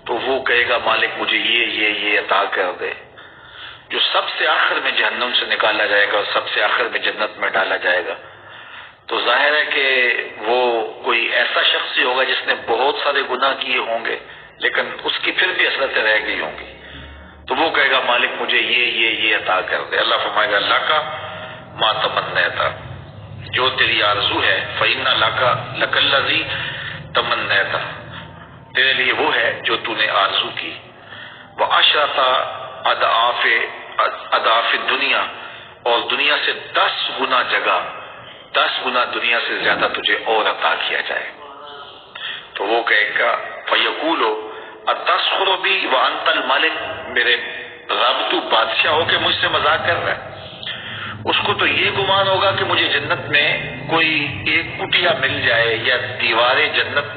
تو وہ کہے گا مالک مجھے یہ عطا کر دے۔ جو سب سے آخر میں جہنم سے نکالا جائے گا اور سب سے آخر میں جنت میں ڈالا جائے گا، تو ظاہر ہے کہ وہ کوئی ایسا شخص ہی ہوگا جس نے بہت سارے گناہ کیے ہوں گے لیکن اس کی پھر بھی حسرتیں رہ گئی ہوں گی، تو وہ کہے گا مالک مجھے یہ عطا کر دے۔ اللہ فرمائے گا اللہ کا ما تمنیت، جو تیری آرزو ہے، فإن لک الذی تمنیت، تیرے لیے وہ ہے جو تو نے آرزو کی، وعشرۃ اضعاف دنیا، اور دنیا سے 10 گنا جگہ، 10 گنا دنیا سے زیادہ تجھے اور عطا کیا جائے۔ تو وہ کہے گا فیقول اتسخر بی وانت الملک، میرے رب تو بادشاہ ہو کے مجھ سے مذاق کر رہا ہے۔ اس کو تو یہ گمان ہوگا کہ مجھے جنت میں کوئی ایک کٹیا مل جائے یا دیوار جنت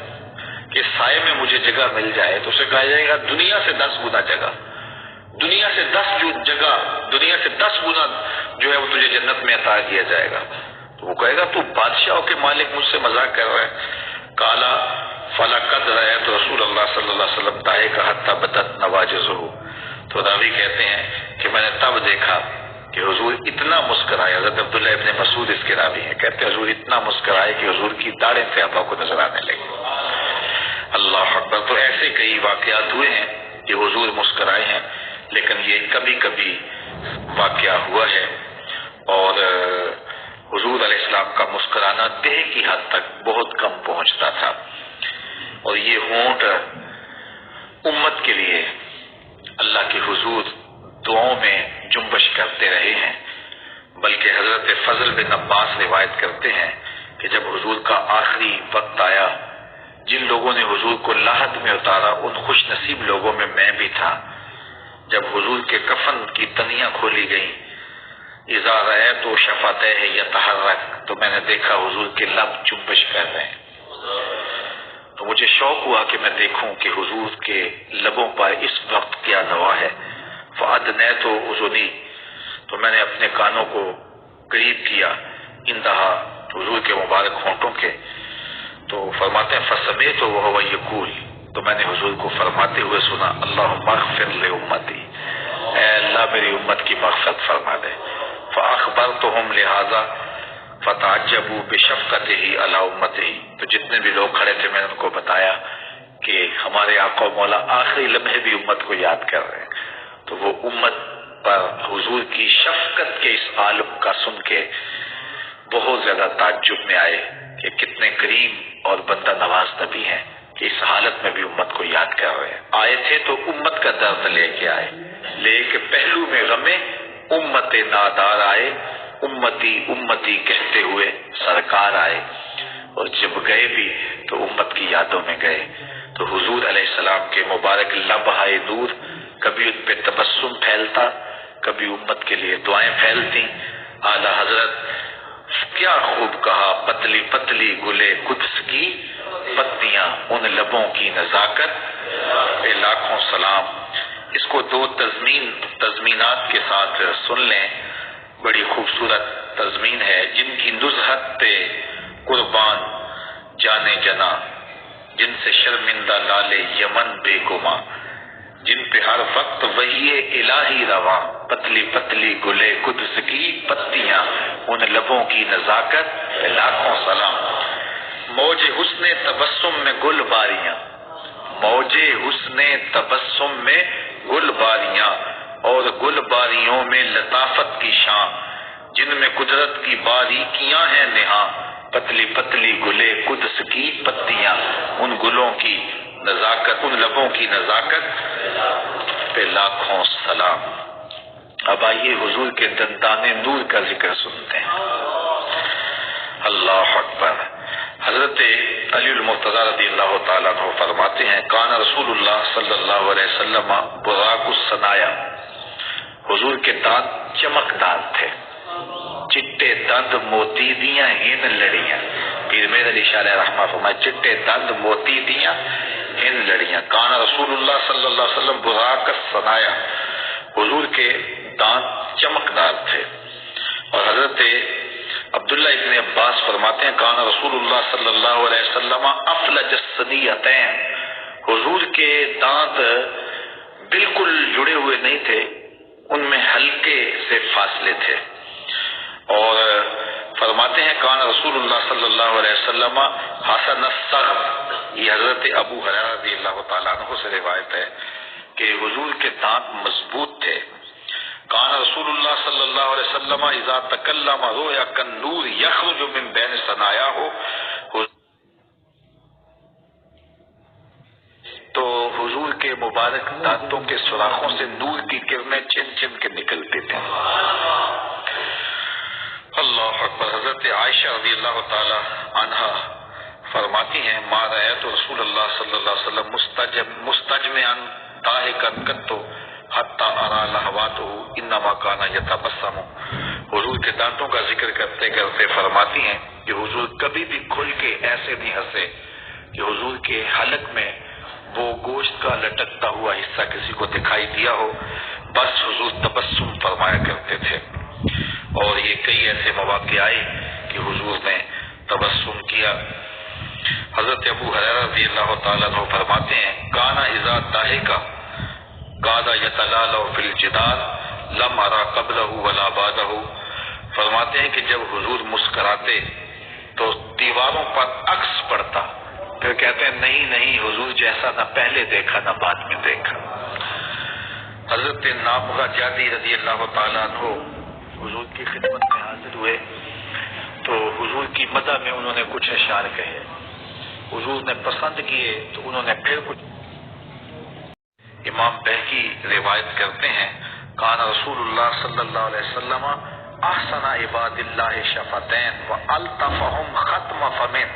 کے سائے میں مجھے جگہ مل جائے، تو اسے کہا جائے گا دنیا سے 10 گنا جگہ، دنیا سے 10 گنا جو ہے وہ تجھے جنت میں عطا کیا جائے گا۔ تو وہ کہے گا تو بادشاہ ہو کے مالک مجھ سے مذاق کر رہا ہے۔ کالا فلقد رأیت رسول اللہ صلی اللہ علیہ وسلم ضاحکا حتی بدت نواجذہ، تو راوی کہتے ہیں کہ میں نے تب دیکھا کہ حضور اتنا مسکرائے، حضرت عبداللہ ابن مسعود اس کے راوی ہیں، کہتے ہیں حضور اتنا مسکرائے کہ حضور کی داڑھیں صحابہ کو نظر آنے لگی۔ اللہ اکبر۔ تو ایسے کئی واقعات ہوئے ہیں کہ حضور مسکرائے ہیں، لیکن یہ کبھی کبھی واقعہ ہوا ہے، اور حضور علیہ السلام کا مسکرانا دہ کی حد تک بہت کم پہنچتا تھا، اور یہ ہونٹ امت کے لیے اللہ کے حضور دعاؤں میں جنبش کرتے رہے ہیں۔ بلکہ حضرت فضل بن عباس روایت کرتے ہیں کہ جب حضور کا آخری وقت آیا، جن لوگوں نے حضور کو لاحد میں اتارا ان خوش نصیب لوگوں میں میں بھی تھا۔ جب حضور کے کفن کی تنیاں کھولی گئیں، اذا رأیت شفتیہ یتحرک، تو میں نے دیکھا حضور کے لب جنبش کر رہے ہیں، تو مجھے شوق ہوا کہ میں دیکھوں کہ حضور کے لبوں پر اس وقت کیا نوا ہے۔ فأدنیت اذنی، تو میں نے اپنے کانوں کو قریب کیا، انتہا حضور کے مبارک ہونٹوں کے، تو فرماتے ہیں فسمعت وهو یقول، تو میں نے حضور کو فرماتے ہوئے سنا اللہم اغفر لامتی، اے اللہ میری امت کی مغفرت فرما دے۔ فاخبرتهم لہذا فتعجبوا بشفقتہ علی امتہ، تو جتنے بھی لوگ کھڑے تھے میں نے ان کو بتایا کہ ہمارے آقا و مولا آخری لمحے بھی امت کو یاد کر رہے ہیں، تو وہ امت پر حضور کی شفقت کے اس عالم کا سن کے بہت زیادہ تعجب میں آئے کہ کتنے کریم اور بندہ نواز نبی ہیں کہ اس حالت میں بھی امت کو یاد کر رہے ہیں۔ آئے تھے تو امت کا درد لے کے آئے، لے کے پہلو میں غمے امت نادار آئے، امتی امتی کہتے ہوئے سرکار آئے، اور جب گئے بھی تو امت کی یادوں میں گئے۔ تو حضور علیہ السلام کے مبارک لبہائے نور، کبھی ان پہ تبسم پھیلتا، کبھی امت کے لیے دعائیں پھیلتی۔ اعلیٰ حضرت کیا خوب کہا، پتلی پتلی گلے قدس کی پتیاں، ان لبوں کی نزاکت پہ لاکھوں سلام۔ اس کو 2 تضمینات کے ساتھ سن لیں، بڑی خوبصورت تضمین ہے۔ جن کی نزہت پہ قربان جانے جنا، جن سے شرمندہ لالے یمن بے گما، جن پہ ہر وقت وحی الہی رواں، پتلی پتلی گلے قدس کی پتیاں، ان لبوں کی نزاکت پہ لاکھوں سلام۔ موج حسن تبسم میں گل باریاں، موج حسن تبسم میں گل باریاں، اور گل باریوں میں لطافت کی شان، جن میں قدرت کی باریکیاں ہیں نہاں، پتلی پتلی گلے قدس کی پتیاں، ان گلوں کی نزاکت، ان لبوں کی نزاکت پہ لاکھوں سلام۔ اب آئیے حضور کے دندان نور کا ذکر سنتے ہیں۔ اللہ اکبر۔ حضرت علی المرتضی رضی اللہ تعالیٰ عنہ فرماتے ہیں کان رسول اللہ صلی اللہ علیہ وسلم براق الصنایا، حضور کے دانت چمکدار تھے، چٹے دند موتی دیاں ہن لڑیاں. پیر مہر علی شاہ علیہ رحمہ فرمائے چٹے دند موتی دیاں ہن لڑیاں. کان رسول اللہ صلی اللہ علیہ وسلم براق الصنایا، حضور کے دانت چمکدار تھے. اور حضرت عبداللہ ابن عباس فرماتے ہیں کان رسول اللہ صلی اللہ علیہ وسلم افلج الثنیتین، حضور کے دانت بالکل جڑے ہوئے نہیں تھے، ان میں ہلکے سے فاصلے تھے. اور فرماتے ہیں کان رسول اللہ صلی اللہ علیہ وسلم حسن الصغر، یہ حضرت ابو ہریرہ رضی اللہ تعالیٰ عنہ سے روایت ہے کہ حضور کے دانت مضبوط تھے. کان رسول اللہ صلی اللہ علیہ وسلم اذا تکلم رؤیا کالنور یخرج من بین ثنایاہ، تو حضور کے مبارک دانتوں کے سوراخوں سے نور کی کرنیں چھن چھن کے نکلتے تھے. اللہ اکبر. حضرت عائشہ رضی اللہ تعالی عنہا فرماتی ہیں ما رأیت رسول اللہ صلی اللہ علیہ وسلم مستجمعا ضاحکا قط حتی ارى لحواته انما کان یتبسم. حضور کے دانتوں کا ذکر کرتے کرتے فرماتی ہیں کہ حضور کبھی بھی کھل کے ایسے نہیں ہنسے کہ حضور کے حلق میں وہ گوشت کا لٹکتا ہوا حصہ کسی کو دکھائی دیا ہو، بس حضور تبسم فرمایا کرتے تھے. اور یہ کئی ایسے مواقع آئے کہ حضور نے تبسم کیا. حضرت ابو ہریرہ رضی اللہ تعالیٰ عنہ فرماتے ہیں کانا اذا ضاحک قعد یتلالع فی الجدار لم ارى قبلہ ولا بعدہ. فرماتے ہیں کہ جب حضور مسکراتے تو دیواروں پر عکس پڑتا، پھر کہتے ہیں نہیں نہیں حضور جیسا نہ پہلے دیکھا نہ بعد میں دیکھا. حضرت نابغہ جادی رضی اللہ تعالیٰ عنہ حضور کی خدمت میں حاضر ہوئے تو حضور کی مدح میں انہوں نے کچھ اشعار کہے، حضور نے پسند کیے تو انہوں نے پھر کچھ. امام بہقی روایت کرتے ہیں کان رسول اللہ صلی اللہ علیہ وسلم احسن عباد اللہ شفتین والطفہم ختم فمن.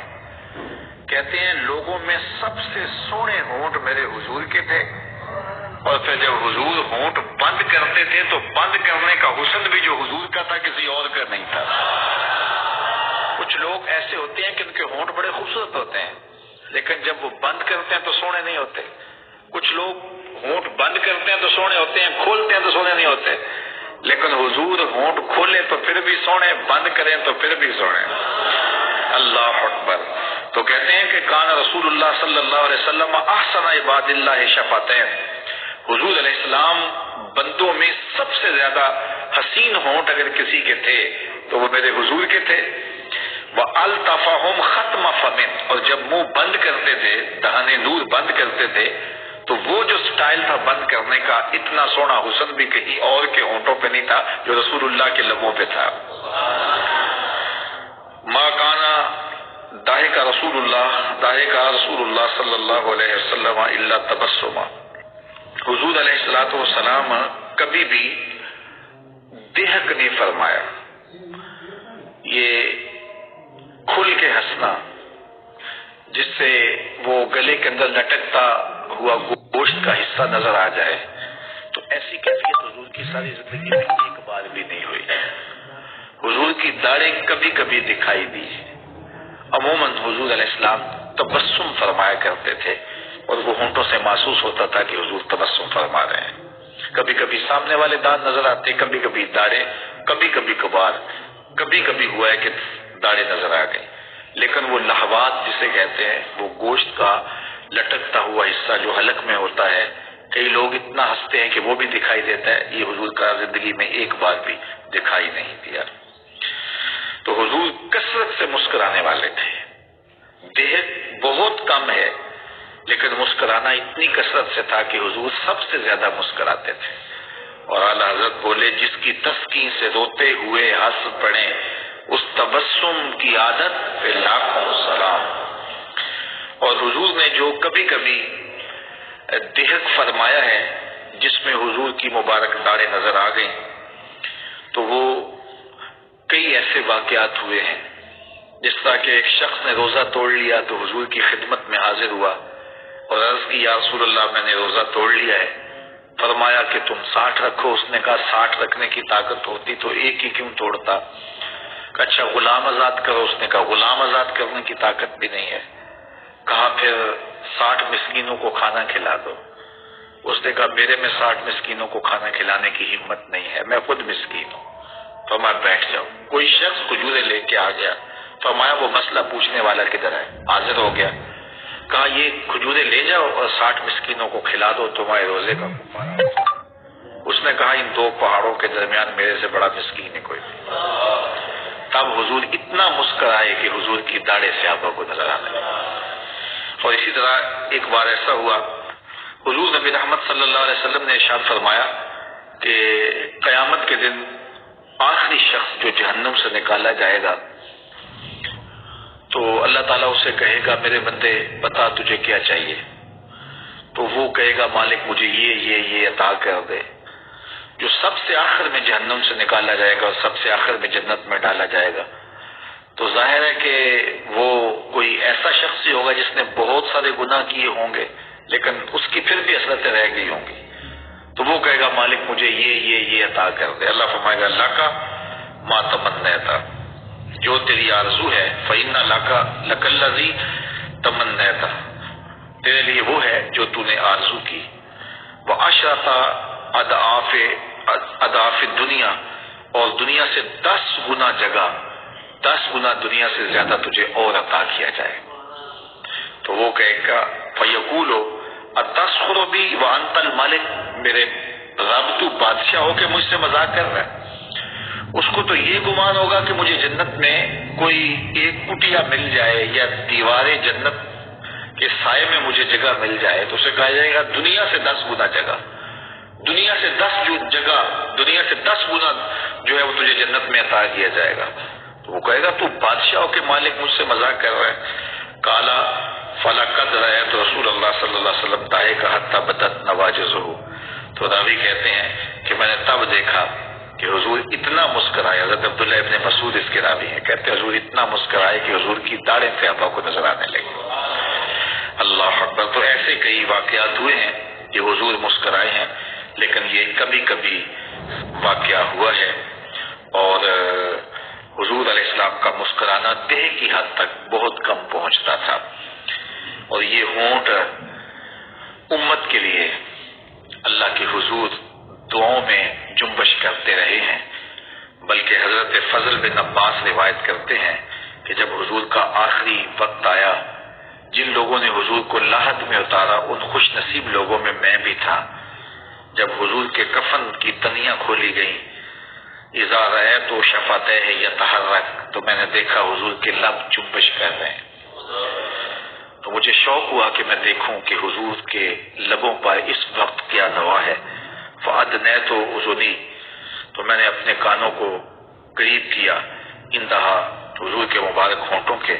کہتے ہیں لوگوں میں سب سے سونے ہونٹ میرے حضور کے تھے، اور پھر جب حضور ہونٹ بند کرتے تھے تو بند کرنے کا حسن بھی جو حضور کا تھا کسی اور کا نہیں تھا. کچھ لوگ ایسے ہوتے ہیں کہ ان کے ہونٹ بڑے خوبصورت ہوتے ہیں لیکن جب وہ بند کرتے ہیں تو سونے نہیں ہوتے. کچھ لوگ ہونٹ بند کرتے ہیں تو سونے ہوتے ہیں، کھولتے ہیں تو سونے نہیں ہوتے. لیکن حضور ہونٹ کھولے تو پھر بھی سونے، بند کریں تو پھر بھی سونے. اللہ اکبر. تو کہتے ہیں کہ کان رسول اللہ صلی اللہ علیہ وسلم احسن عباد اللہ شفتین، حضور علیہ السلام بندوں میں سب سے زیادہ حسین ہونٹ اگر کسی کے تھے تو وہ میرے حضور کے تھے. وَأَلْطَفَهُمْ خَتْمَ فَمٍ، اور جب منہ بند کرتے تھے، دہانے نور بند کرتے تھے تو وہ جو سٹائل تھا بند کرنے کا، اتنا سونا حسن بھی کہیں اور کے ہونٹوں پہ نہیں تھا جو رسول اللہ کے لبوں پہ تھا. ما کانا ضاحک رسول اللہ صلی اللہ علیہ وسلم الا تبسما. حضور علیہ الصلوۃ والسلام کبھی بھی دہک نہیں فرمایا. یہ کھل کے ہنسنا جس سے وہ گلے کے اندر لٹکتا ہوا گوشت کا حصہ نظر آ جائے، تو ایسی کیفیت حضور کی ساری زندگی میں ایک بار بھی نہیں ہوئی. حضور کی داڑھیں کبھی کبھی دکھائی دی. عموماً حضور علیہ السلام تبسم فرمایا کرتے تھے اور وہ ہونٹوں سے محسوس ہوتا تھا کہ حضور تبسم فرما رہے ہیں. کبھی کبھی سامنے والے دانت نظر آتے، کبھی کبھی داڑھیں، کبھی کبھی کبھار، کبھی کبھی ہوا ہے کہ داڑھیں نظر آ گئی. لیکن وہ لہوات جسے کہتے ہیں، وہ گوشت کا لٹکتا ہوا حصہ جو حلق میں ہوتا ہے، کئی لوگ اتنا ہنستے ہیں کہ وہ بھی دکھائی دیتا ہے، یہ حضور کا زندگی میں ایک بار بھی دکھائی نہیں دیا. تو حضور کثرت سے مسکرانے والے تھے. دہک بہت کم ہے لیکن مسکرانا اتنی کثرت سے تھا کہ حضور سب سے زیادہ مسکراتے تھے. اور اعلیٰ حضرت بولے جس کی تسکین سے روتے ہوئے ہنس پڑے اس تبسم کی عادت پہ لاکھوں سلام. اور حضور نے جو کبھی کبھی دہک فرمایا ہے جس میں حضور کی مبارک داڑھیں نظر آ گئیں، تو وہ کئی ایسے واقعات ہوئے ہیں. جس طرح کہ ایک شخص نے روزہ توڑ لیا تو حضور کی خدمت میں حاضر ہوا اور عرض کی یا رسول اللہ میں نے روزہ توڑ لیا ہے. فرمایا کہ تم 60 رکھو. اس نے کہا 60 رکھنے کی طاقت ہوتی تو ایک ہی کیوں توڑتا. کہ اچھا غلام آزاد کرو. اس نے کہا غلام آزاد کرنے کی طاقت بھی نہیں ہے. کہا پھر 60 مسکینوں کو کھانا کھلا دو. اس نے کہا میرے میں 60 مسکینوں کو کھانا کھلانے کی ہمت نہیں ہے، میں خود مسکین ہوں. فرمایا بیٹھ جاؤ. کوئی شخص کھجورے لے کے آ گیا. فرمایا وہ مسئلہ پوچھنے والا کدھر ہے؟ حاضر ہو گیا. کہا یہ کھجورے لے جاؤ اور 60 مسکینوں کو کھلا دو، تمہارے روزے کا کفارہ. اس نے کہا ان دو پہاڑوں کے درمیان میرے سے بڑا مسکین ہے کوئی نہیں. تب حضور اتنا مسکرائے کہ حضور کی داڑھی صحابہ کو نظر آنے لگی. اور اسی طرح ایک بار ایسا ہوا، حضور نبی رحمت صلی اللہ علیہ وسلم نے ارشاد فرمایا کہ قیامت کے دن آخری شخص جو جہنم سے نکالا جائے گا تو اللہ تعالیٰ اسے کہے گا میرے بندے بتا تجھے کیا چاہیے. تو وہ کہے گا مالک مجھے یہ عطا کر دے. جو سب سے آخر میں جہنم سے نکالا جائے گا اور سب سے آخر میں جنت میں ڈالا جائے گا تو ظاہر ہے کہ وہ کوئی ایسا شخص ہی ہوگا جس نے بہت سارے گناہ کیے ہوں گے لیکن اس کی پھر بھی حسرتیں رہ گئی ہوں گی. تو وہ کہے گا مالک مجھے یہ عطا کر دے. اللہ فرمائے گا اللہ کا ما تمنیتا، جو تیری آرزو ہے، فإن لک الذی تمنیتا، تیرے لیے وہ ہے جو تو نے آرزو کی. وعشرۃ اضعاف دنیا، اور دنیا سے 10 گنا جگہ، 10 گنا دنیا سے زیادہ تجھے اور عطا کیا جائے. تو وہ کہے گا فیقول اتسخر بی وانت الملک، میرے رب تو بادشاہ ہو کے مجھ سے مذاق کر رہا ہے. اس کو تو یہ گمان ہوگا کہ مجھے جنت میں کوئی ایک کٹیا مل جائے یا دیوار جنت کے سائے میں مجھے جگہ مل جائے تو اسے کہا جائے گا دنیا سے 10 گنا جگہ، دنیا سے 10 جگہ، دنیا سے 10 گنا جو ہے وہ تجھے جنت میں عطا کیا جائے گا. تو وہ کہے گا تو بادشاہوں کے مالک مجھ سے مذاق کر رہا ہے. کالا فلقد رأیت رسول اللہ صلی اللہ علیہ وسلم ضاحک حتی بدت نواجذہ. تو راوی کہتے ہیں کہ میں نے تب دیکھا کہ حضور اتنا مسکرائے. حضرت عبداللہ ابن مسعود اس کے راوی ہیں، کہتے ہیں حضور اتنا مسکرائے کہ حضور کی داڑھیں صحابہ کو نظر آنے لگی. اللہ اکبر. تو ایسے کئی واقعات ہوئے ہیں کہ حضور مسکرائے ہیں، لیکن یہ کبھی کبھی واقعہ ہوا ہے. اور حضور علیہ السلام کا مسکرانا دیہ کی حد تک بہت کم پہنچتا تھا. اور یہ ہونٹ امت کے لیے اللہ کے حضور دعاؤں میں جنبش کرتے رہے ہیں. بلکہ حضرت فضل بن عباس روایت کرتے ہیں کہ جب حضور کا آخری وقت آیا، جن لوگوں نے حضور کو لاحد میں اتارا ان خوش نصیب لوگوں میں میں بھی تھا. جب حضور کے کفن کی تنیاں کھولی گئیں، اذا رأیت شفتیہ یتحرک، تو میں نے دیکھا حضور کے لب جنبش کر رہے ہیں. تو مجھے شوق ہوا کہ میں دیکھوں کہ حضور کے لبوں پر اس وقت کیا نوا ہے. فأدنیت اذنی، تو میں نے اپنے کانوں کو قریب کیا انتہا حضور کے مبارک ہونٹوں کے.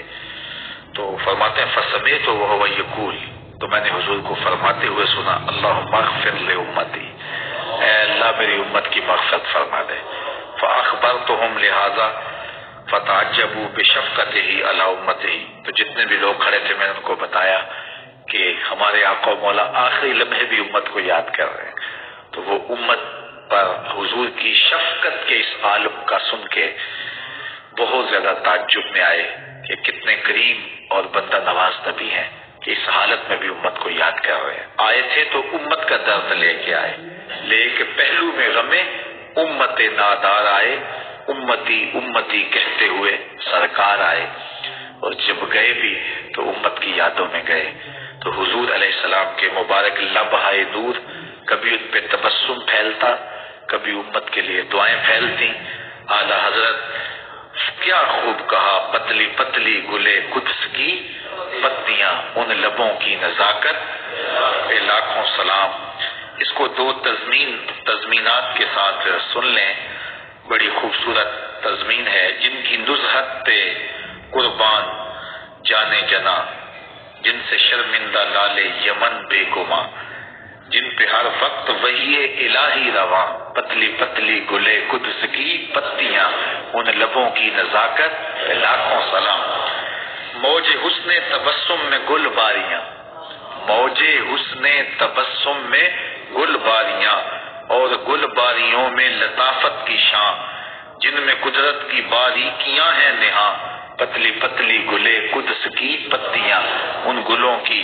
تو فرماتے ہیں فسمعت وهو یقول، تو میں نے حضور کو فرماتے ہوئے سنا اللہم اغفر لامتی، اے اللہ میری امت کی مغفرت فرما دے. فاخبرتهم لہذا فتعجبوا بشفقتہ علی امتہ، تو جتنے بھی لوگ کھڑے تھے میں نے ان کو بتایا کہ ہمارے آقا و مولا آخری لمحے بھی امت کو یاد کر رہے ہیں. تو وہ امت پر حضور کی شفقت کے اس عالم کا سن کے بہت زیادہ تعجب میں آئے کہ کتنے کریم اور بندہ نواز نبی ہیں کہ اس حالت میں بھی امت کو یاد کر رہے ہیں. آئے تھے تو امت کا درد لے کے آئے، لے کے پہلو میں غمے امت نادار آئے، امتی امتی کہتے ہوئے سرکار آئے. اور جب گئے بھی تو امت کی یادوں میں گئے. تو حضور علیہ السلام کے مبارک لبہائے دور، کبھی ان پہ تبسم پھیلتا، کبھی امت کے لیے دعائیں پھیلتی. اعلیٰ حضرت کیا خوب کہا، پتلی پتلی گلے قدس کی پتیاں، ان لبوں کی نزاکت اے لاکھوں سلام. اس کو 2 تضمینات کے ساتھ سن لیں. بڑی خوبصورت تضمین ہے. جن کی نزہت پہ قربان جانے جنا، جن سے شرمندہ لالے یمن بے گما، جن پہ ہر وقت وحی الہی رواں، پتلی پتلی گلے قدس کی پتیاں، ان لبوں کی نزاکت لاکھوں سلام. موج حسن تبسم میں گل باریاں، موج حسن تبسم میں گل باریاں، اور گل باریوں میں لطافت کی شان، جن میں قدرت قدرت کی باریکیاں ہیں نہاں، پتلی پتلی گلے قدس کی پتیاں، ان گلوں کی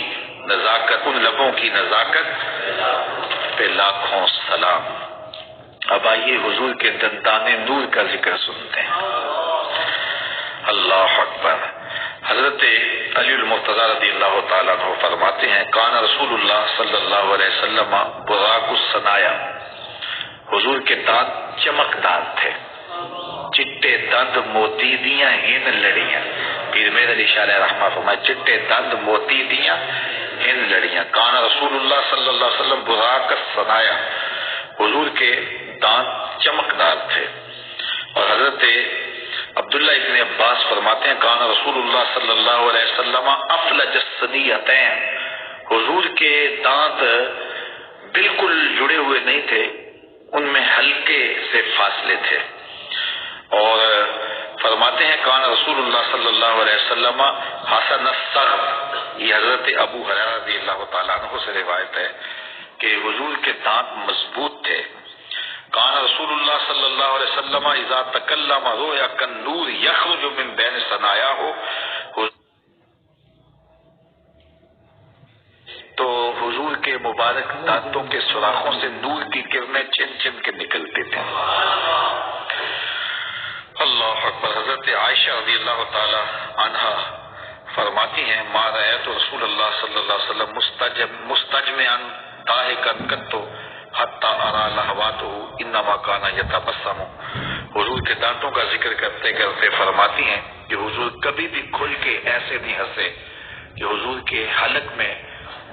نزاکت، ان لبوں کی نزاکت پہ لاکھوں سلام۔ اب آئیے حضور کے دندان نور کا ذکر سنتے ہیں۔ اللہ اکبر۔ حضرت علی المرتضی رضی اللہ تعالیٰ عنہ فرماتے ہیں کان رسول اللہ صلی اللہ علیہ وسلم براق الصنایا، حضور کے دانت چمکدار تھے، چٹے دند موتی دیاں ہن لڑیاں۔ پیر میر علی شاہ علیہ رحمہ فرمائے چٹے دند موتی دیاں ہن لڑیاں۔ کان رسول اللہ صلی اللہ علیہ وسلم براق الصنایا، حضور کے دانت چمکدار تھے۔ اور حضرت عبداللہ ابن عباس فرماتے ہیں کان رسول اللہ صلی اللہ علیہ وسلم افلج الثنیتین، حضور کے دانت بالکل جڑے ہوئے نہیں تھے، ان میں ہلکے سے فاصلے تھے۔ اور فرماتے ہیں کان رسول اللہ صلی اللہ علیہ وسلم حسن الصغر، یہ حضرت ابو ہریرہ رضی اللہ تعالیٰ عنہ سے روایت ہے کہ حضور کے دانت مضبوط تھے۔ کان رسول اللہ صلی اللہ علیہ وسلم اذا تکلم رؤیا کالنور یخرج من بین ثنایاہ، تو حضور کے مبارک دانتوں کے سوراخوں سے نور کی کرنیں چن چن کے نکلتے تھے۔ اللہ اکبر۔ حضرت عائشہ رضی اللہ تعالی عنہا فرماتی ہیں ما رأیت رسول اللہ صلی اللہ علیہ وسلم مستجمعا ضاحکا قط حتی ارى لحواته انما کان یتبسم، حضور کے دانتوں کا ذکر کرتے کرتے فرماتی ہیں کہ حضور کبھی بھی کھل کے ایسے نہیں ہنسے کہ حضور کے حلق میں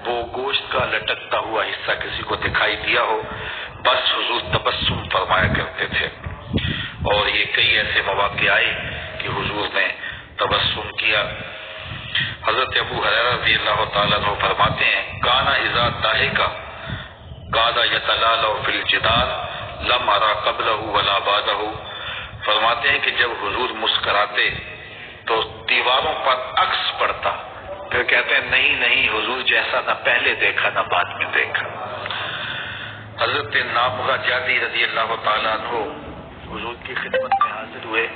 وہ گوشت کا لٹکتا ہوا حصہ کسی کو دکھائی دیا ہو، بس حضور تبسم فرمایا کرتے تھے۔ اور یہ کئی ایسے مواقع آئے کہ حضور نے تبسم کیا۔ حضرت ابو ہریرہ رضی اللہ تعالیٰ عنہ فرماتے ہیں کانا اذا ضحک قعد یتلالع فی الجدار لم ارى قبلہ ولا بعدہ، فرماتے ہیں کہ جب حضور مسکراتے تو دیواروں پر عکس پڑتا، پھر کہتے ہیں نہیں نہیں حضور جیسا نہ پہلے دیکھا نہ بعد میں دیکھا۔ حضرت نابغہ جادی رضی اللہ تعالیٰ عنہ حضور کی خدمت میں حاضر ہوئے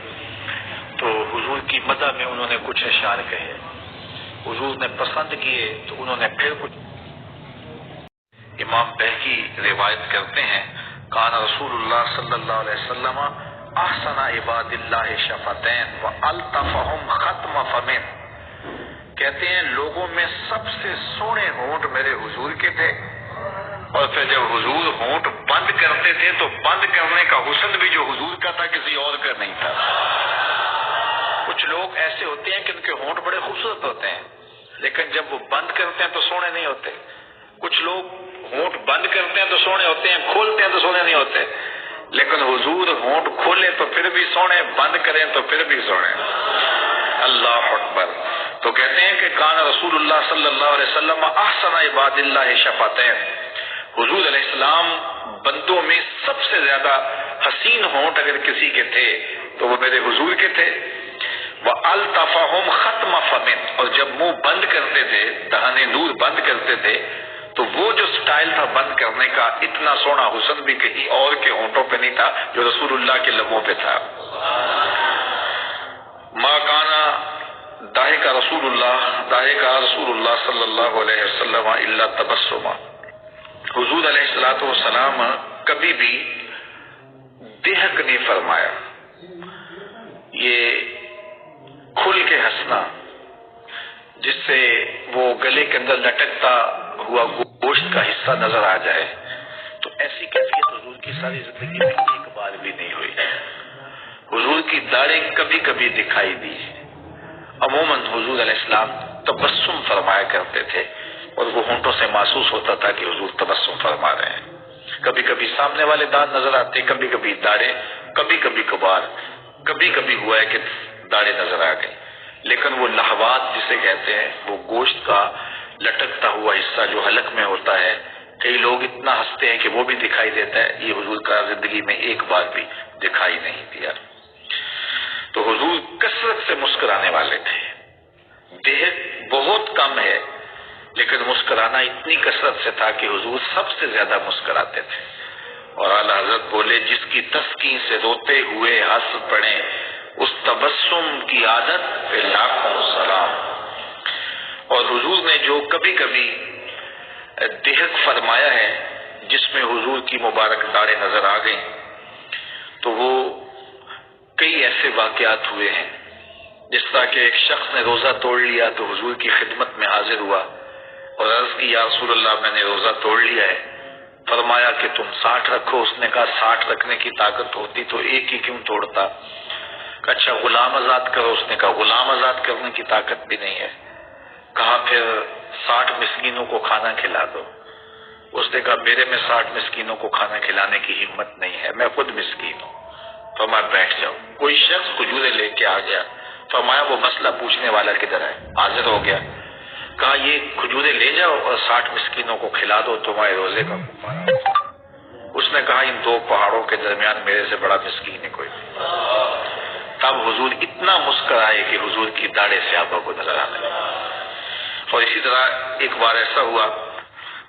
تو حضور کی مدح میں انہوں نے کچھ اشعار کہے، حضور نے پسند کیے تو انہوں نے پھر کچھ۔ امام بہقی روایت کرتے ہیں کان رسول اللہ صلی اللہ علیہ وسلم احسن عباد اللہ شفتین والطفہم ختم فمن، کہتے ہیں لوگوں میں سب سے سونے ہونٹ میرے حضور کے تھے، اور پھر جب حضور ہونٹ بند کرتے تھے تو بند کرنے کا حسن بھی جو حضور کا تھا کسی اور کا نہیں تھا۔ کچھ لوگ ایسے ہوتے ہیں کہ ان کے ہونٹ بڑے خوبصورت ہوتے ہیں لیکن جب وہ بند کرتے ہیں تو سونے نہیں ہوتے۔ کچھ لوگ ہونٹ بند کرتے ہیں تو سونے ہوتے ہیں، کھولتے ہیں تو سونے نہیں ہوتے، لیکن حضور ہونٹ کھولے تو پھر بھی سونے، بند کریں تو پھر بھی سونے۔ اللہ اکبر۔ تو کہتے ہیں کہ کان رسول اللہ صلی اللہ علیہ وسلم احسن عباد اللہ شفتین، حضور علیہ السلام بندوں میں سب سے زیادہ حسین ہونٹ اگر کسی کے تھے تو وہ میرے حضور کے تھے۔ وَأَلْطَفَهُمْ خَتْمَ فَمٍ، اور جب منہ بند کرتے تھے، دہان نور بند کرتے تھے تو وہ جو سٹائل تھا بند کرنے کا، اتنا سونا حسن بھی کہیں اور کے ہونٹوں پہ نہیں تھا جو رسول اللہ کے لبوں پہ تھا۔ ما کانا ضاحک رسول اللہ صلی اللہ علیہ وسلم الا تبسما، حضور علیہ الصلوۃ والسلام کبھی بھی دہک نہیں فرمایا۔ یہ کھل کے ہنسنا جس سے وہ گلے کے اندر لٹکتا ہوا گوشت کا حصہ نظر آ جائے، تو ایسی کیفیت حضور کی ساری زندگی میں ایک بار بھی نہیں ہوئی۔ حضور کی داڑھیں کبھی کبھی دکھائی دی، عموماً حضور علیہ السلام تبسم فرمایا کرتے تھے اور وہ ہونٹوں سے محسوس ہوتا تھا کہ حضور تبسم فرما رہے ہیں۔ کبھی کبھی سامنے والے دانت نظر آتے، کبھی کبھی داڑھیں، کبھی کبھی کبھار، کبھی کبھی ہوا ہے کہ داڑھیں نظر آ گئی، لیکن وہ لہوات جسے کہتے ہیں، وہ گوشت کا لٹکتا ہوا حصہ جو حلق میں ہوتا ہے، کئی لوگ اتنا ہنستے ہیں کہ وہ بھی دکھائی دیتا ہے، یہ حضور کا زندگی میں ایک بار بھی دکھائی نہیں دیا۔ تو حضور کثرت سے مسکرانے والے تھے، دہت بہت کم ہے لیکن مسکرانا اتنی کثرت سے تھا کہ حضور سب سے زیادہ مسکراتے تھے۔ اور اعلی حضرت بولے جس کی تسکین سے روتے ہوئے ہنس پڑے اس تبسم کی عادت پہ لاکھوں سلام۔ اور حضور نے جو کبھی کبھی دہق فرمایا ہے جس میں حضور کی مبارک داڑیں نظر آ گئیں، تو وہ کئی ایسے واقعات ہوئے ہیں، جس طرح کہ ایک شخص نے روزہ توڑ لیا تو حضور کی خدمت میں حاضر ہوا اور عرض کی یا رسول اللہ میں نے روزہ توڑ لیا ہے۔ فرمایا کہ تم 60 رکھو۔ اس نے کہا 60 رکھنے کی طاقت ہوتی تو ایک ہی کیوں توڑتا؟ کہا اچھا غلام آزاد کرو۔ اس نے کہا غلام آزاد کرنے کی طاقت بھی نہیں ہے۔ کہا پھر 60 مسکینوں کو کھانا کھلا دو۔ اس نے کہا میرے میں 60 مسکینوں کو کھانا کھلانے کی ہمت نہیں ہے، میں خود مسکین ہوں۔ فرمایا بیٹھ جاؤ۔ کوئی شخص کھجورے لے کے آ گیا۔ فرمایا وہ مسئلہ پوچھنے والا کدھر ہے؟ حاضر ہو گیا۔ کہا یہ کھجورے لے جاؤ اور 60 مسکینوں کو کھلا دو، تمہارے روزے کا کفارہ۔ اس نے کہا ان دو پہاڑوں کے درمیان میرے سے بڑا مسکین ہے کوئی نہیں۔ تب حضور اتنا مسکرائے کہ حضور کی داڑھیں صحابہ کو نظر آنے لگی۔ اور اسی طرح ایک بار ایسا ہوا،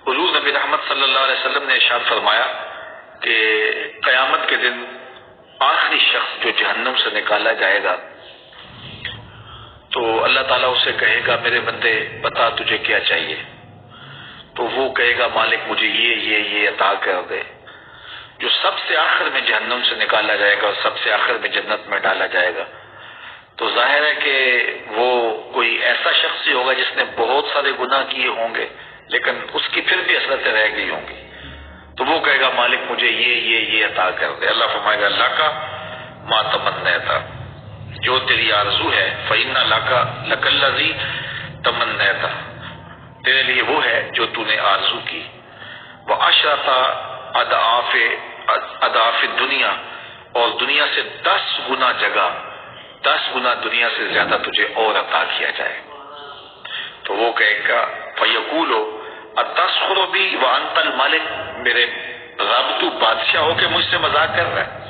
حضور نبی رحمت صلی اللہ علیہ وسلم نے ارشاد فرمایا کہ قیامت کے دن آخری شخص جو جہنم سے نکالا جائے گا تو اللہ تعالیٰ اسے کہے گا میرے بندے بتا تجھے کیا چاہیے؟ تو وہ کہے گا مالک مجھے یہ عطا کر دے۔ جو سب سے آخر میں جہنم سے نکالا جائے گا اور سب سے آخر میں جنت میں ڈالا جائے گا، تو ظاہر ہے کہ وہ کوئی ایسا شخص ہی ہوگا جس نے بہت سارے گناہ کیے ہوں گے لیکن اس کی پھر بھی حسرتیں رہ گئی ہوں گی۔ تو وہ کہے گا مالک مجھے یہ عطا کر دے۔ اللہ فرمائے گا اللہ کا ما تمنیت، جو تیری آرزو ہے فإن لک الذی تمنیت، تیرے لیے وہ ہے جو تو نے آرزو کی۔ وعشرۃ اضعاف دنیا، اور دنیا سے 10 گنا جگہ، 10 گنا دنیا سے زیادہ تجھے اور عطا کیا جائے۔ تو وہ کہے گا فیقول اتسخر بی وانت الملک، میرے رب تو بادشاہ ہو کے مجھ سے مذاق کر رہا ہے۔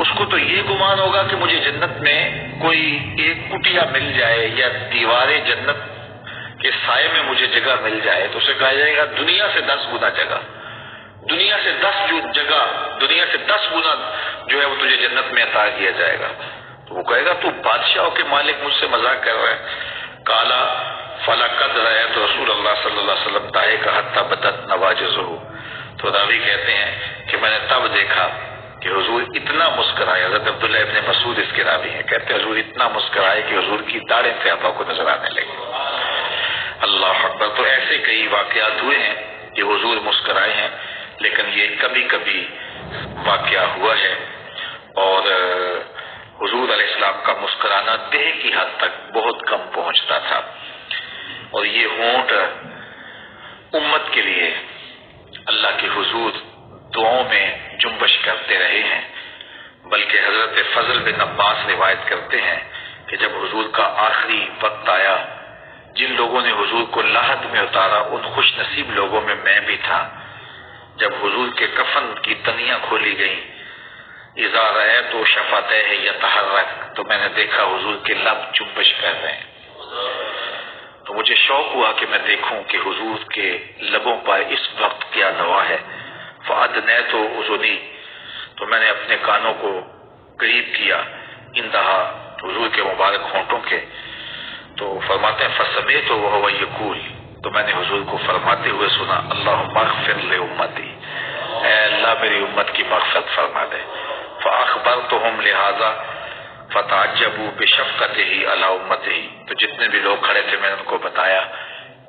اس کو تو یہ گمان ہوگا کہ مجھے جنت میں کوئی ایک کٹیا مل جائے یا دیوار جنت کے سائے میں مجھے جگہ مل جائے، تو اسے کہا جائے گا دنیا سے 10 گنا جگہ، دنیا سے 10 گنا جو ہے وہ تجھے جنت میں عطا کیا جائے گا۔ تو وہ کہے گا تو بادشاہ ہو کے مالک مجھ سے مذاق کر رہا ہے۔ کالا فلقد رأیت رسول اللہ صلی اللہ علیہ وسلم ضاحک حتی بدت نواجذہ، تو راوی کہتے ہیں کہ میں نے تب دیکھا کہ حضور اتنا مسکرائے۔ حضرت عبداللہ ابن مسعود اس کے راوی ہیں، کہتے ہیں حضور اتنا مسکرائے کہ حضور کی داڑھیں صحابہ کو نظر آنے لگی۔ اللہ اکبر۔ تو ایسے کئی واقعات ہوئے ہیں کہ حضور مسکرائے ہیں، لیکن یہ کبھی کبھی واقعہ ہوا ہے۔ اور حضور علیہ السلام کا مسکرانا دہ کی حد تک بہت کم پہنچتا تھا، اور یہ ہونٹ امت کے لیے اللہ کے حضور دعاؤں میں جنبش کرتے رہے ہیں۔ بلکہ حضرت فضل بن عباس روایت کرتے ہیں کہ جب حضور کا آخری وقت آیا، جن لوگوں نے حضور کو لحد میں اتارا ان خوش نصیب لوگوں میں میں بھی تھا۔ جب حضور کے کفن کی تنیاں کھولی گئیں، اذا رأیت شفتیہ یتحرک، تو میں نے دیکھا حضور کے لب جنبش کر رہے ہیں۔ تو مجھے شوق ہوا کہ میں دیکھوں کہ حضور کے لبوں پر اس وقت کیا نوا ہے۔ فأدنیت اذنی، تو میں نے اپنے کانوں کو قریب کیا، انتہا حضور کے مبارک ہونٹوں کے، تو فرماتے ہیں فسمعت وهو یقول، تو میں نے حضور کو فرماتے ہوئے سنا اللہم اغفر لامتی، اے اللہ میری امت کی مغفرت فرما دے۔ فاخبرتهم لہذا فتعجبوا بشفقتہ علی امتہ، تو جتنے بھی لوگ کھڑے تھے میں نے ان کو بتایا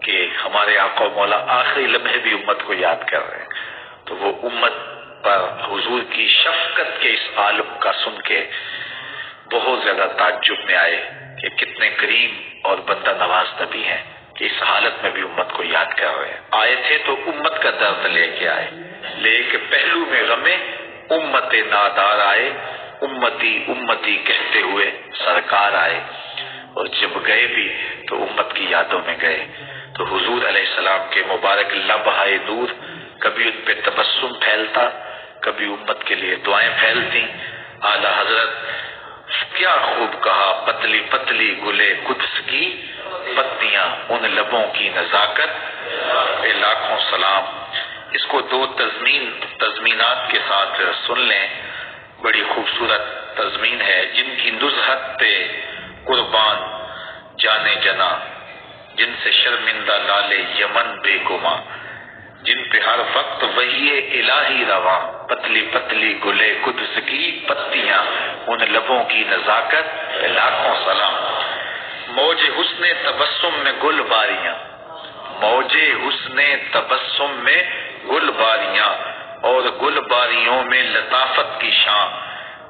کہ ہمارے آقا و مولا آخری لمحے بھی امت کو یاد کر رہے ہیں۔ تو وہ امت پر حضور کی شفقت کے اس عالم کا سن کے بہت زیادہ تعجب میں آئے کہ کتنے کریم اور بندہ نواز نبی ہیں کہ اس حالت میں بھی امت کو یاد کر رہے ہیں۔ آئے تھے تو امت کا درد لے کے آئے، لے کے پہلو میں غمے امت نادار آئے، امتی امتی کہتے ہوئے سرکار آئے، اور جب گئے بھی تو امت کی یادوں میں گئے۔ تو حضور علیہ السلام کے مبارک لبہائے نور، کبھی ان پہ تبسم پھیلتا، کبھی امت کے لیے دعائیں پھیلتی۔ اعلیٰ حضرت کیا خوب کہا، پتلی پتلی گلے قدس کی پتیاں، ان لبوں کی نزاکت پہ لاکھوں سلام۔ اس کو دو تضمینات کے ساتھ سن لیں. بڑی خوبصورت تضمین ہے. جن کی نزہت پہ قربان جانے جنا، جن سے شرمندہ لالے یمن بے گما، جن پہ ہر وقت وحی الہی رواں، پتلی پتلی گلے قدس کی پتیاں، ان لبوں کی نزاکت پہ لاکھوں سلام. موج حسن تبسم میں گل باریاں، موج حسن تبسم میں گل باریاں، اور گل باریوں میں لطافت کی شان،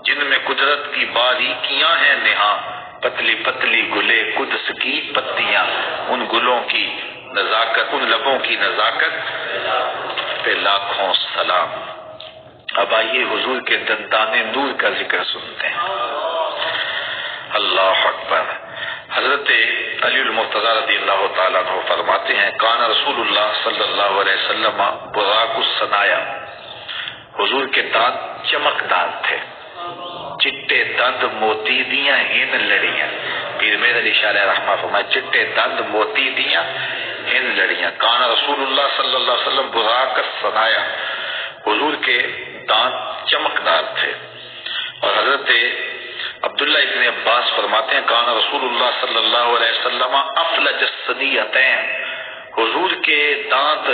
جن میں قدرت کی باریکیاں ہیں نہاں، پتلی پتلی گلے قدس کی پتیاں، ان گلوں کی نزاکت، ان لبوں کی نزاکت پہ لاکھوں سلام. اب آئیے حضور کے دندان نور کا ذکر سنتے ہیں. اللہ اکبر. حضرت علی المرتضی رضی اللہ تعالیٰ عنہ فرماتے ہیں کان رسول اللہ صلی اللہ علیہ وسلم براق الصنایا، حضور کے دانت چمکدار تھے، چٹے دند موتی دیاں ہن لڑیاں. پیر میر علی شاہ علیہ رحمہ فرمائے چٹے دند موتی دیاں ہن لڑیاں. کان رسول اللہ صلی اللہ علیہ وسلم براق الصنایا، حضور کے دانت چمکدار تھے. اور حضرت عبداللہ ابن عباس فرماتے ہیں کان رسول اللہ صلی اللہ علیہ وسلم افلج الثنیتین، حضور کے دانت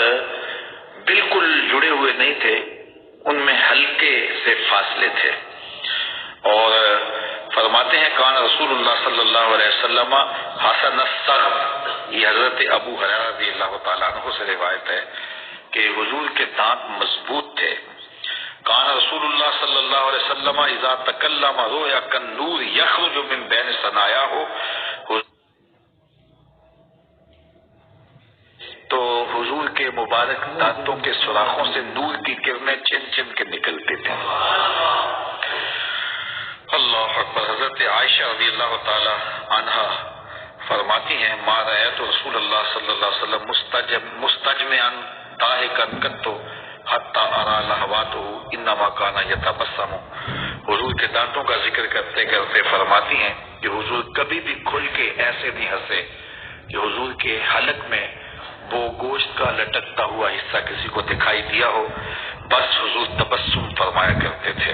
بالکل جڑے ہوئے نہیں تھے، ان میں ہلکے سے فاصلے تھے. اور فرماتے ہیں کان رسول اللہ صلی اللہ علیہ وسلم حسن السرب، یہ حضرت ابو ہریرہ رضی اللہ تعالیٰ عنہ سے روایت ہے کہ حضور کے دانت مضبوط تھے. کان رسول اللہ صلی اللہ علیہ وسلم اذا تکلم رؤیا کالنور یخرج من بین ثنایاہ، تو حضور کے مبارک دانتوں کے سوراخوں سے نور کی کرنیں چن چن کے نکلتے تھے. اللہ اکبر. حضرت عائشہ رضی اللہ تعالی عنہا فرماتی ہیں ما رأیت رسول اللہ صلی اللہ علیہ وسلم مستجمعا ضاحکا قط حتی ارى لحواته انما كان يتبسم. حضور کے دانتوں کا ذکر کرتے کرتے فرماتی ہیں کہ حضور کبھی بھی کھل کے ایسے نہیں ہنسے کہ حضور کے حلق میں وہ گوشت کا لٹکتا ہوا حصہ کسی کو دکھائی دیا ہو، بس حضور تبسم فرمایا کرتے تھے.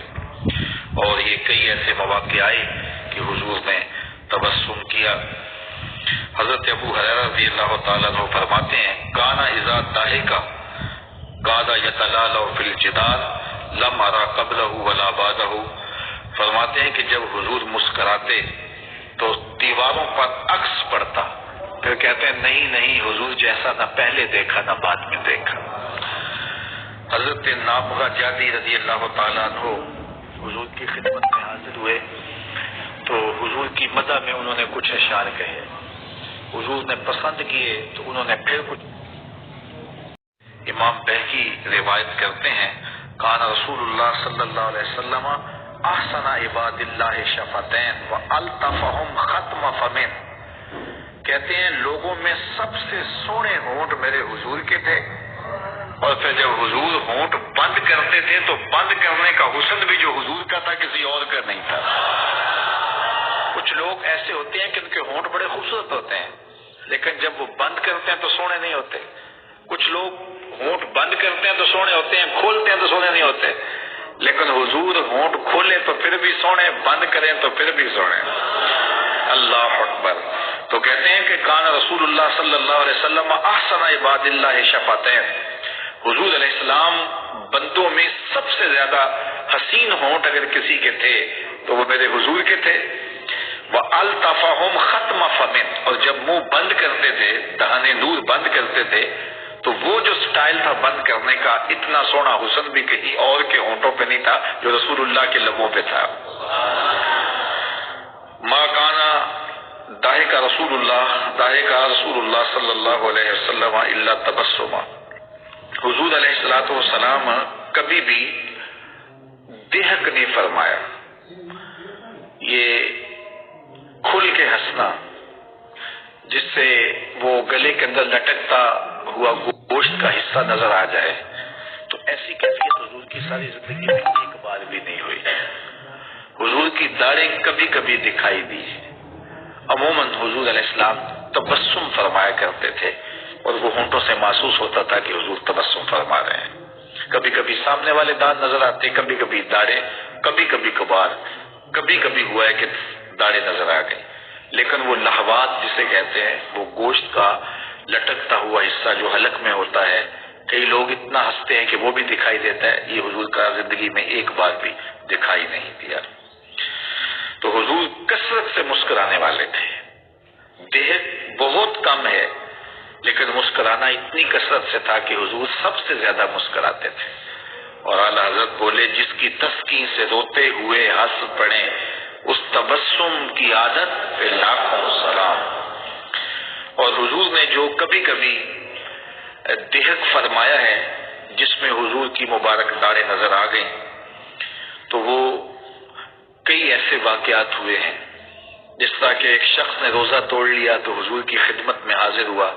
اور یہ کئی ایسے مواقع آئے کہ حضور نے تبسم کیا. حضرت ابو ہریرہ رضی اللہ تعالیٰ عنہ فرماتے ہیں کانا اذا ضاحک قعد یتلالع فی الجدار لم ارى قبلہ ولا بعدہ. فرماتے ہیں کہ جب حضور مسکراتے تو دیواروں پر عکس پڑتا، پھر کہتے ہیں نہیں حضور جیسا نہ پہلے دیکھا نہ بعد میں دیکھا. حضرت نابغہ جادی رضی اللہ تعالیٰ عنہ حضور کی خدمت میں حاضر ہوئے تو حضور کی مدح میں انہوں نے کچھ اشعار کہے، حضور نے پسند کیے تو انہوں نے پھر کچھ. امام بہقی روایت کرتے ہیں کان رسول اللہ صلی اللہ علیہ وسلم احسن عباد اللہ شفتین والطفہم ختم فمن. کہتے ہیں لوگوں میں سب سے سونے ہونٹ میرے حضور کے تھے، اور پھر جب حضور ہونٹ بند کرتے تھے تو بند کرنے کا حسن بھی جو حضور کا تھا کسی اور کا نہیں تھا. کچھ لوگ ایسے ہوتے ہیں کہ ان کے ہونٹ بڑے خوبصورت ہوتے ہیں لیکن جب وہ بند کرتے ہیں تو سونے نہیں ہوتے. کچھ لوگ ہونٹ بند کرتے ہیں تو سونے ہوتے ہیں، کھولتے ہیں تو سونے نہیں ہوتے. لیکن حضور ہونٹ کھولے تو پھر بھی سونے، بند کریں تو پھر بھی سونے. اللہ اکبر. تو کہتے ہیں کہ کان رسول اللہ صلی اللہ علیہ وسلم احسن عباد اللہ شفتین، حضور علیہ السلام بندوں میں سب سے زیادہ حسین ہونٹ اگر کسی کے تھے تو وہ میرے حضور کے تھے. وَأَلْطَفَهُمْ خَتْمَ فَمٍ، اور جب منہ بند کرتے تھے، دہان نور بند کرتے تھے تو وہ جو سٹائل تھا بند کرنے کا، اتنا سونا حسن بھی کہیں اور کے ہونٹوں پہ نہیں تھا جو رسول اللہ کے لبوں پہ تھا. ما کانا ضاحک رسول اللہ صلی اللہ علیہ وسلم الا تبسما. حضور علیہ الصلوۃ والسلام کبھی بھی دہک نہیں فرمایا. یہ کھل کے ہنسنا جس سے وہ گلے کے اندر لٹکتا ہوا گوشت کا حصہ نظر آ جائے، تو ایسی کیفیت حضور کی ساری زندگی میں ایک بار بھی نہیں ہوئی. حضور کی داڑھیں کبھی کبھی دکھائی دی. عموماً حضور علیہ السلام تبسم فرمایا کرتے تھے اور وہ ہونٹوں سے محسوس ہوتا تھا کہ حضور تبسم فرما رہے ہیں. کبھی کبھی سامنے والے دانت نظر آتے، کبھی کبھی داڑھیں، کبھی کبھی کبھار، کبھی کبھی ہوا ہے کہ داڑھیں نظر آ گئی، لیکن وہ لہوات جسے کہتے ہیں، وہ گوشت کا لٹکتا ہوا حصہ جو حلق میں ہوتا ہے، کئی لوگ اتنا ہنستے ہیں کہ وہ بھی دکھائی دیتا ہے، یہ حضور کا زندگی میں ایک بار بھی دکھائی نہیں دیا۔ تو حضور کثرت سے مسکرانے والے تھے، دیہ بہت کم ہے لیکن مسکرانا اتنی کثرت سے تھا کہ حضور سب سے زیادہ مسکراتے تھے۔ اور اعلیٰ حضرت بولے، جس کی تسکین سے روتے ہوئے ہنس پڑے، اس تبسم کی عادت پہ لاکھوں سلام۔ اور حضور نے جو کبھی کبھی دہک فرمایا ہے جس میں حضور کی مبارک داڑھیں نظر آ گئیں، تو وہ کئی ایسے واقعات ہوئے ہیں، جس طرح کہ ایک شخص نے روزہ توڑ لیا تو حضور کی خدمت میں حاضر ہوا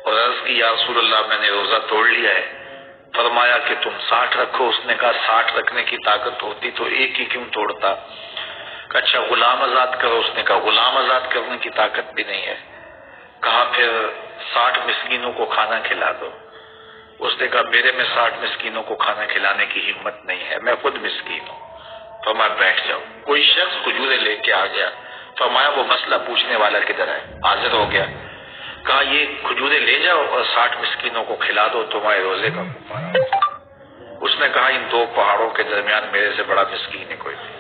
اور عرض کی، یا رسول اللہ میں نے روزہ توڑ لیا ہے۔ فرمایا کہ تم 60 رکھو۔ اس نے کہا 60 رکھنے کی طاقت ہوتی تو ایک ہی کیوں توڑتا؟ کہا اچھا غلام آزاد کرو۔ اس نے کہا غلام آزاد کرنے کی طاقت بھی نہیں ہے۔ کہا پھر 60 مسکینوں کو کھانا کھلا دو۔ اس نے کہا میرے میں 60 مسکینوں کو کھانا کھلانے کی ہمت نہیں ہے، میں خود مسکین ہوں۔ فرمایا بیٹھ جاؤ۔ کوئی شخص کھجورے لے کے آ گیا، فرمایا وہ مسئلہ پوچھنے والا کدھر ہے؟ حاضر ہو گیا۔ کہا یہ کھجورے لے جاؤ اور 60 مسکینوں کو کھلا دو، تمہارے روزے کا کفارہ۔ اس نے کہا ان دو پہاڑوں کے درمیان میرے سے بڑا مسکین ہے کوئی نہیں۔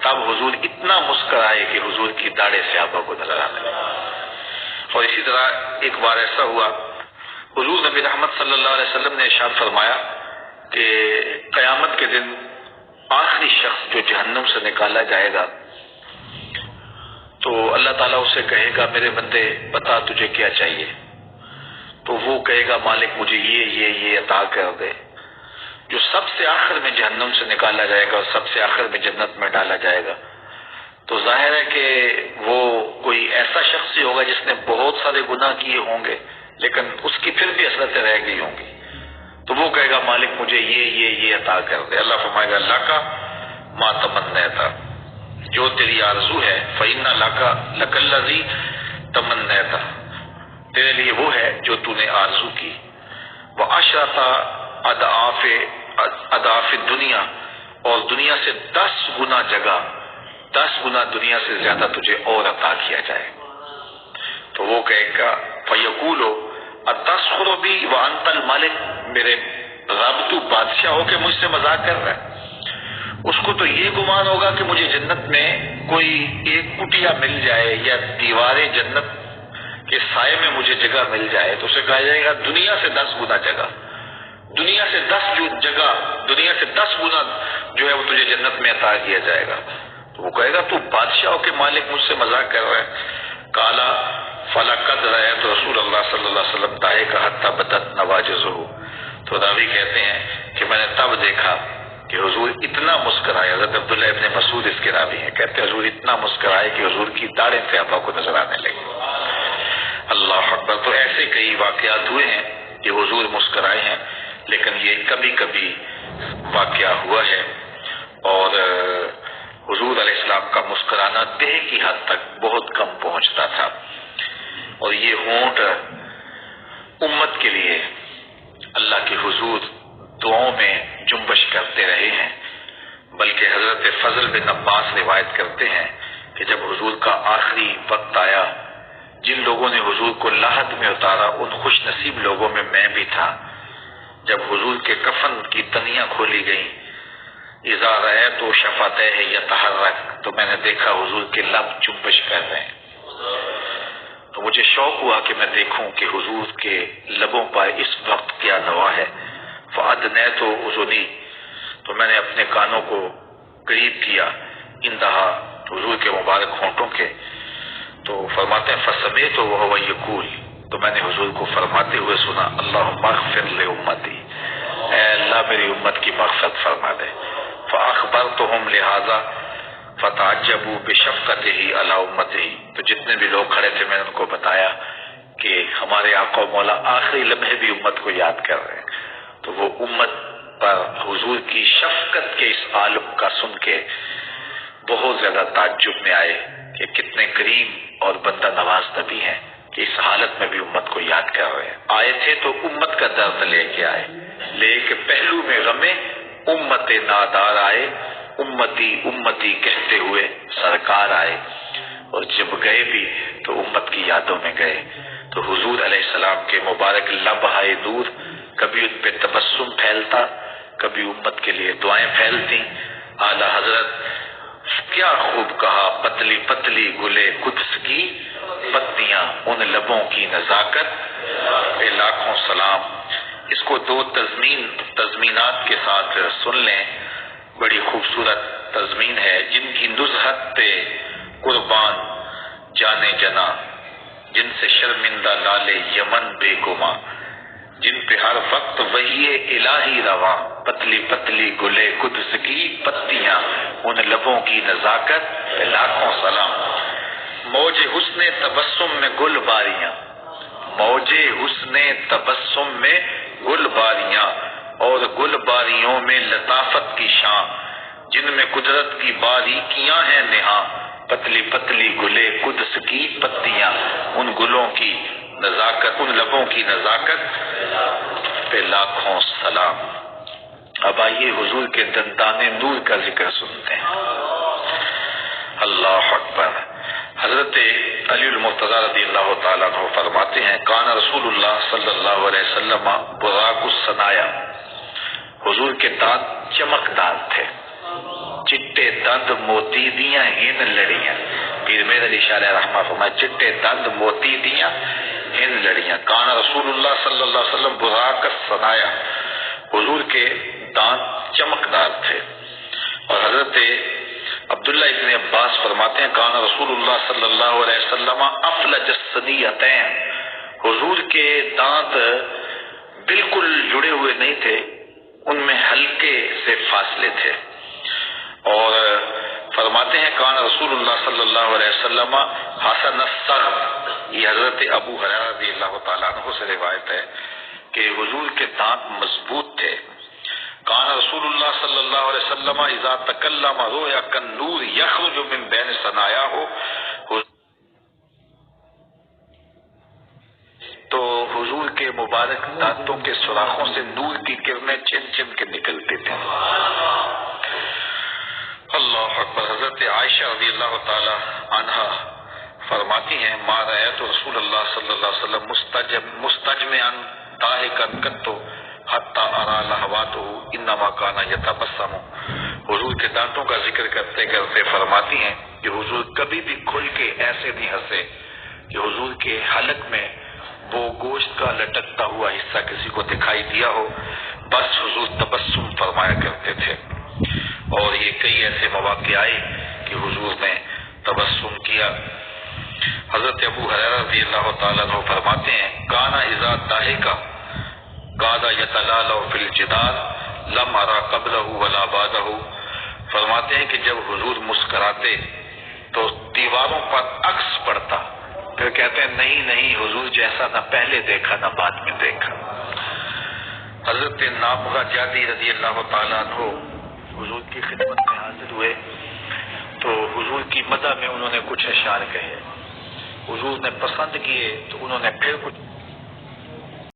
تب حضور اتنا مسکرائے کہ حضور کی داڑھیں صحابہ کو نظر آنے لگی۔ اور اسی طرح ایک بار ایسا ہوا، حضور نبی رحمت صلی اللہ علیہ وسلم نے ارشاد فرمایا کہ قیامت کے دن آخری شخص جو جہنم سے نکالا جائے گا تو اللہ تعالیٰ اسے کہے گا میرے بندے بتا تجھے کیا چاہیے؟ تو وہ کہے گا مالک مجھے یہ عطا کر دے۔ جو سب سے آخر میں جہنم سے نکالا جائے گا اور سب سے آخر میں جنت میں ڈالا جائے گا، تو ظاہر ہے کہ وہ کوئی ایسا شخص ہی ہوگا جس نے بہت سارے گناہ کیے ہوں گے لیکن اس کی پھر بھی حسرتیں رہ گئی ہوں گی۔ تو وہ کہے گا مالک مجھے یہ عطا کر دے۔ اللہ فرمائے گا اللہ کا ما تمنیتا، جو تیری آرزو ہے، فإن لک الذی تمنیتا، تیرے لیے وہ ہے جو تو نے آرزو کی۔ وعشرۃ اضعاف دنیا، اور دنیا سے 10 گنا جگہ، 10 گنا دنیا سے زیادہ تجھے اور عطا کیا جائے۔ تو وہ کہے گا فیقول اتسخر بی وانت الملک، میرے رب تو بادشاہ ہو کے مجھ سے مذاق کر رہا ہے۔ اس کو تو یہ گمان ہوگا کہ مجھے جنت میں کوئی ایک کٹیا مل جائے یا دیواریں جنت کے سائے میں مجھے جگہ مل جائے، تو اسے کہا جائے گا دنیا سے 10 گنا جگہ، دنیا سے 10 گنا جو ہے وہ تجھے جنت میں عطا کیا جائے گا۔ تو وہ کہے گا تو بادشاہوں کے مالک مجھ سے مذاق کر رہا ہے۔ کالا فلقد رأیت رسول اللہ صلی اللہ علیہ وسلم ضاحک حتی بدت نواجذہ، تو راوی کہتے ہیں کہ میں نے تب دیکھا کہ حضور اتنا مسکرائے، حضرت عبداللہ ابن مسعود اس کے راوی ہیں، کہتے ہیں حضور اتنا مسکرائے کہ حضور کی داڑھیں صحابہ کو نظر آنے لگی۔ اللہ اکبر۔ تو ایسے کئی واقعات ہوئے ہیں کہ حضور مسکرائے ہیں، لیکن یہ کبھی کبھی واقعہ ہوا ہے۔ اور حضور علیہ السلام کا مسکرانا دیہ کی حد تک بہت کم پہنچتا تھا، اور یہ ہونٹ امت کے لیے اللہ کے حضور دعاؤں میں جنبش کرتے رہے ہیں۔ بلکہ حضرت فضل بن عباس روایت کرتے ہیں کہ جب حضور کا آخری وقت آیا، جن لوگوں نے حضور کو لاحد میں اتارا ان خوش نصیب لوگوں میں میں بھی تھا۔ جب حضور کے کفن کی تنیاں کھولی گئیں، اذا رأیت شفتیہ یتحرک، تو میں نے دیکھا حضور کے لب جنبش کر رہے ہیں۔ تو مجھے شوق ہوا کہ میں دیکھوں کہ حضور کے لبوں پر اس وقت کیا نوا ہے۔ فأدنیت اذنی، تو میں نے اپنے کانوں کو قریب کیا، انتہا حضور کے مبارک ہونٹوں کے، تو فرماتے ہیں فسمعت وهو یقول، تو میں نے حضور کو فرماتے ہوئے سنا اللہم اغفر لامتی، اے اللہ میری امت کی مغفرت فرما دے۔ فاخبرتهم لہذا فتعجبوا بشفقتہ علی امتہ، تو جتنے بھی لوگ کھڑے تھے میں نے ان کو بتایا کہ ہمارے آقا و مولا آخری لمحے بھی امت کو یاد کر رہے ہیں۔ تو وہ امت پر حضور کی شفقت کے اس عالم کا سن کے بہت زیادہ تعجب میں آئے کہ کتنے کریم اور بندہ نواز نبی ہیں کہ اس حالت میں بھی امت کو یاد کر رہے ہیں۔ آئے تھے تو امت کا درد لے کے آئے، لے کے پہلو میں غمے امت نادار آئے، امتی امتی کہتے ہوئے سرکار آئے، اور جب گئے بھی تو امت کی یادوں میں گئے۔ تو حضور علیہ السلام کے مبارک لب آئے دور، کبھی ان پہ تبسم پھیلتا، کبھی امت کے لیے دعائیں پھیلتی۔ اعلیٰ حضرت کیا خوب کہا، پتلی پتلی گلے قدس کی پتیاں، ان لبوں کی نزاکت پہ لاکھوں سلام۔ اس کو دو تضمینات کے ساتھ سن لیں، بڑی خوبصورت تضمین ہے۔ جن کی نزہت پہ قربان جانے جنا، جن سے شرمندہ لالے یمن بے گما، جن پہ ہر وقت وحی الہی رواں، پتلی پتلی گلے قدس کی پتیاں، ان لبوں کی نزاکت پہ لاکھوں سلام۔ موج حسن تبسم میں گل باریاں، موج حسن تبسم میں گل باریاں، اور گل باریوں میں لطافت کی شاں، جن میں قدرت کی باریکیاں ہیں نہاں، پتلی پتلی گلے قدس کی پتیاں، ان گلوں کی نزاکت، ان لبوں کی نزاکت پہ لاکھوں سلام۔ اب آئیے حضور کے دندان نور کا ذکر سنتے ہیں۔ اللہ اکبر۔ حضرت علی المرتضی رضی اللہ تعالیٰ عنہ فرماتے ہیں، کان رسول اللہ صلی اللہ علیہ وسلم براق الصنایا، حضور کے دانت چمکدار تھے، چٹے دند موتی دیاں ہن لڑیاں۔ پیر میر علی شاہ علیہ رحمہ فرمائے، چٹے دند موتی دیاں ہن لڑیاں۔ کان رسول اللہ صلی اللہ علیہ وسلم براق الصنایا، حضور کے دانت چمکدار تھے۔ اور حضرت عبداللہ ابن عباس فرماتے ہیں، کان رسول اللہ صلی اللہ علیہ وسلم افلج الثنیتین، حضور کے دانت بالکل جڑے ہوئے نہیں تھے، ان میں ہلکے سے فاصلے تھے۔ اور فرماتے ہیں، کان رسول اللہ صلی اللہ علیہ وسلم حسن الثغر، یہ حضرت ابو ہریرہ رضی اللہ تعالیٰ عنہ سے روایت ہے کہ حضور کے دانت مضبوط تھے۔ کان رسول اللہ صلی اللہ علیہ وسلم اذا تکلم رویا کالنور یخرج من بین ثنایاہ، تو حضور کے مبارک دانتوں کے سوراخوں سے نور کی کرنیں چم چم کے نکلتے تھے۔ اللہ اکبر۔ حضرت عائشہ رضی اللہ تعالی عنہا فرماتی ہیں، ما رأیت رسول اللہ صلی اللہ علیہ وسلم مستجمعا ضاحکا قط حتی ارى لحواته انما كان يتبسم۔ حضور کے دانتوں کا ذکر کرتے کرتے فرماتی ہیں کہ حضور کبھی بھی کھل کے ایسے نہیں ہنسے کہ حضور کے حلق میں وہ گوشت کا لٹکتا ہوا حصہ کسی کو دکھائی دیا ہو، بس حضور تبسم فرمایا کرتے تھے۔ اور یہ کئی ایسے مواقع آئے کہ حضور نے تبسم کیا۔ حضرت ابو ہریرہ رضی اللہ تعالیٰ عنہ فرماتے ہیں، کانا اذا ضاحک قعد یتلالع فی الجدار لم ارى قبلہ ولا بعدہ۔ فرماتے ہیں کہ جب حضور مسکراتے تو دیواروں پر عکس پڑتا، پھر کہتے ہیں نہیں نہیں حضور جیسا نہ پہلے دیکھا نہ بعد میں دیکھا۔ حضرت نابغہ جادی رضی اللہ تعالیٰ عنہ حضور کی خدمت میں حاضر ہوئے تو حضور کی مدح میں انہوں نے کچھ اشعار کہے، حضور نے پسند کیے تو انہوں نے پھر کچھ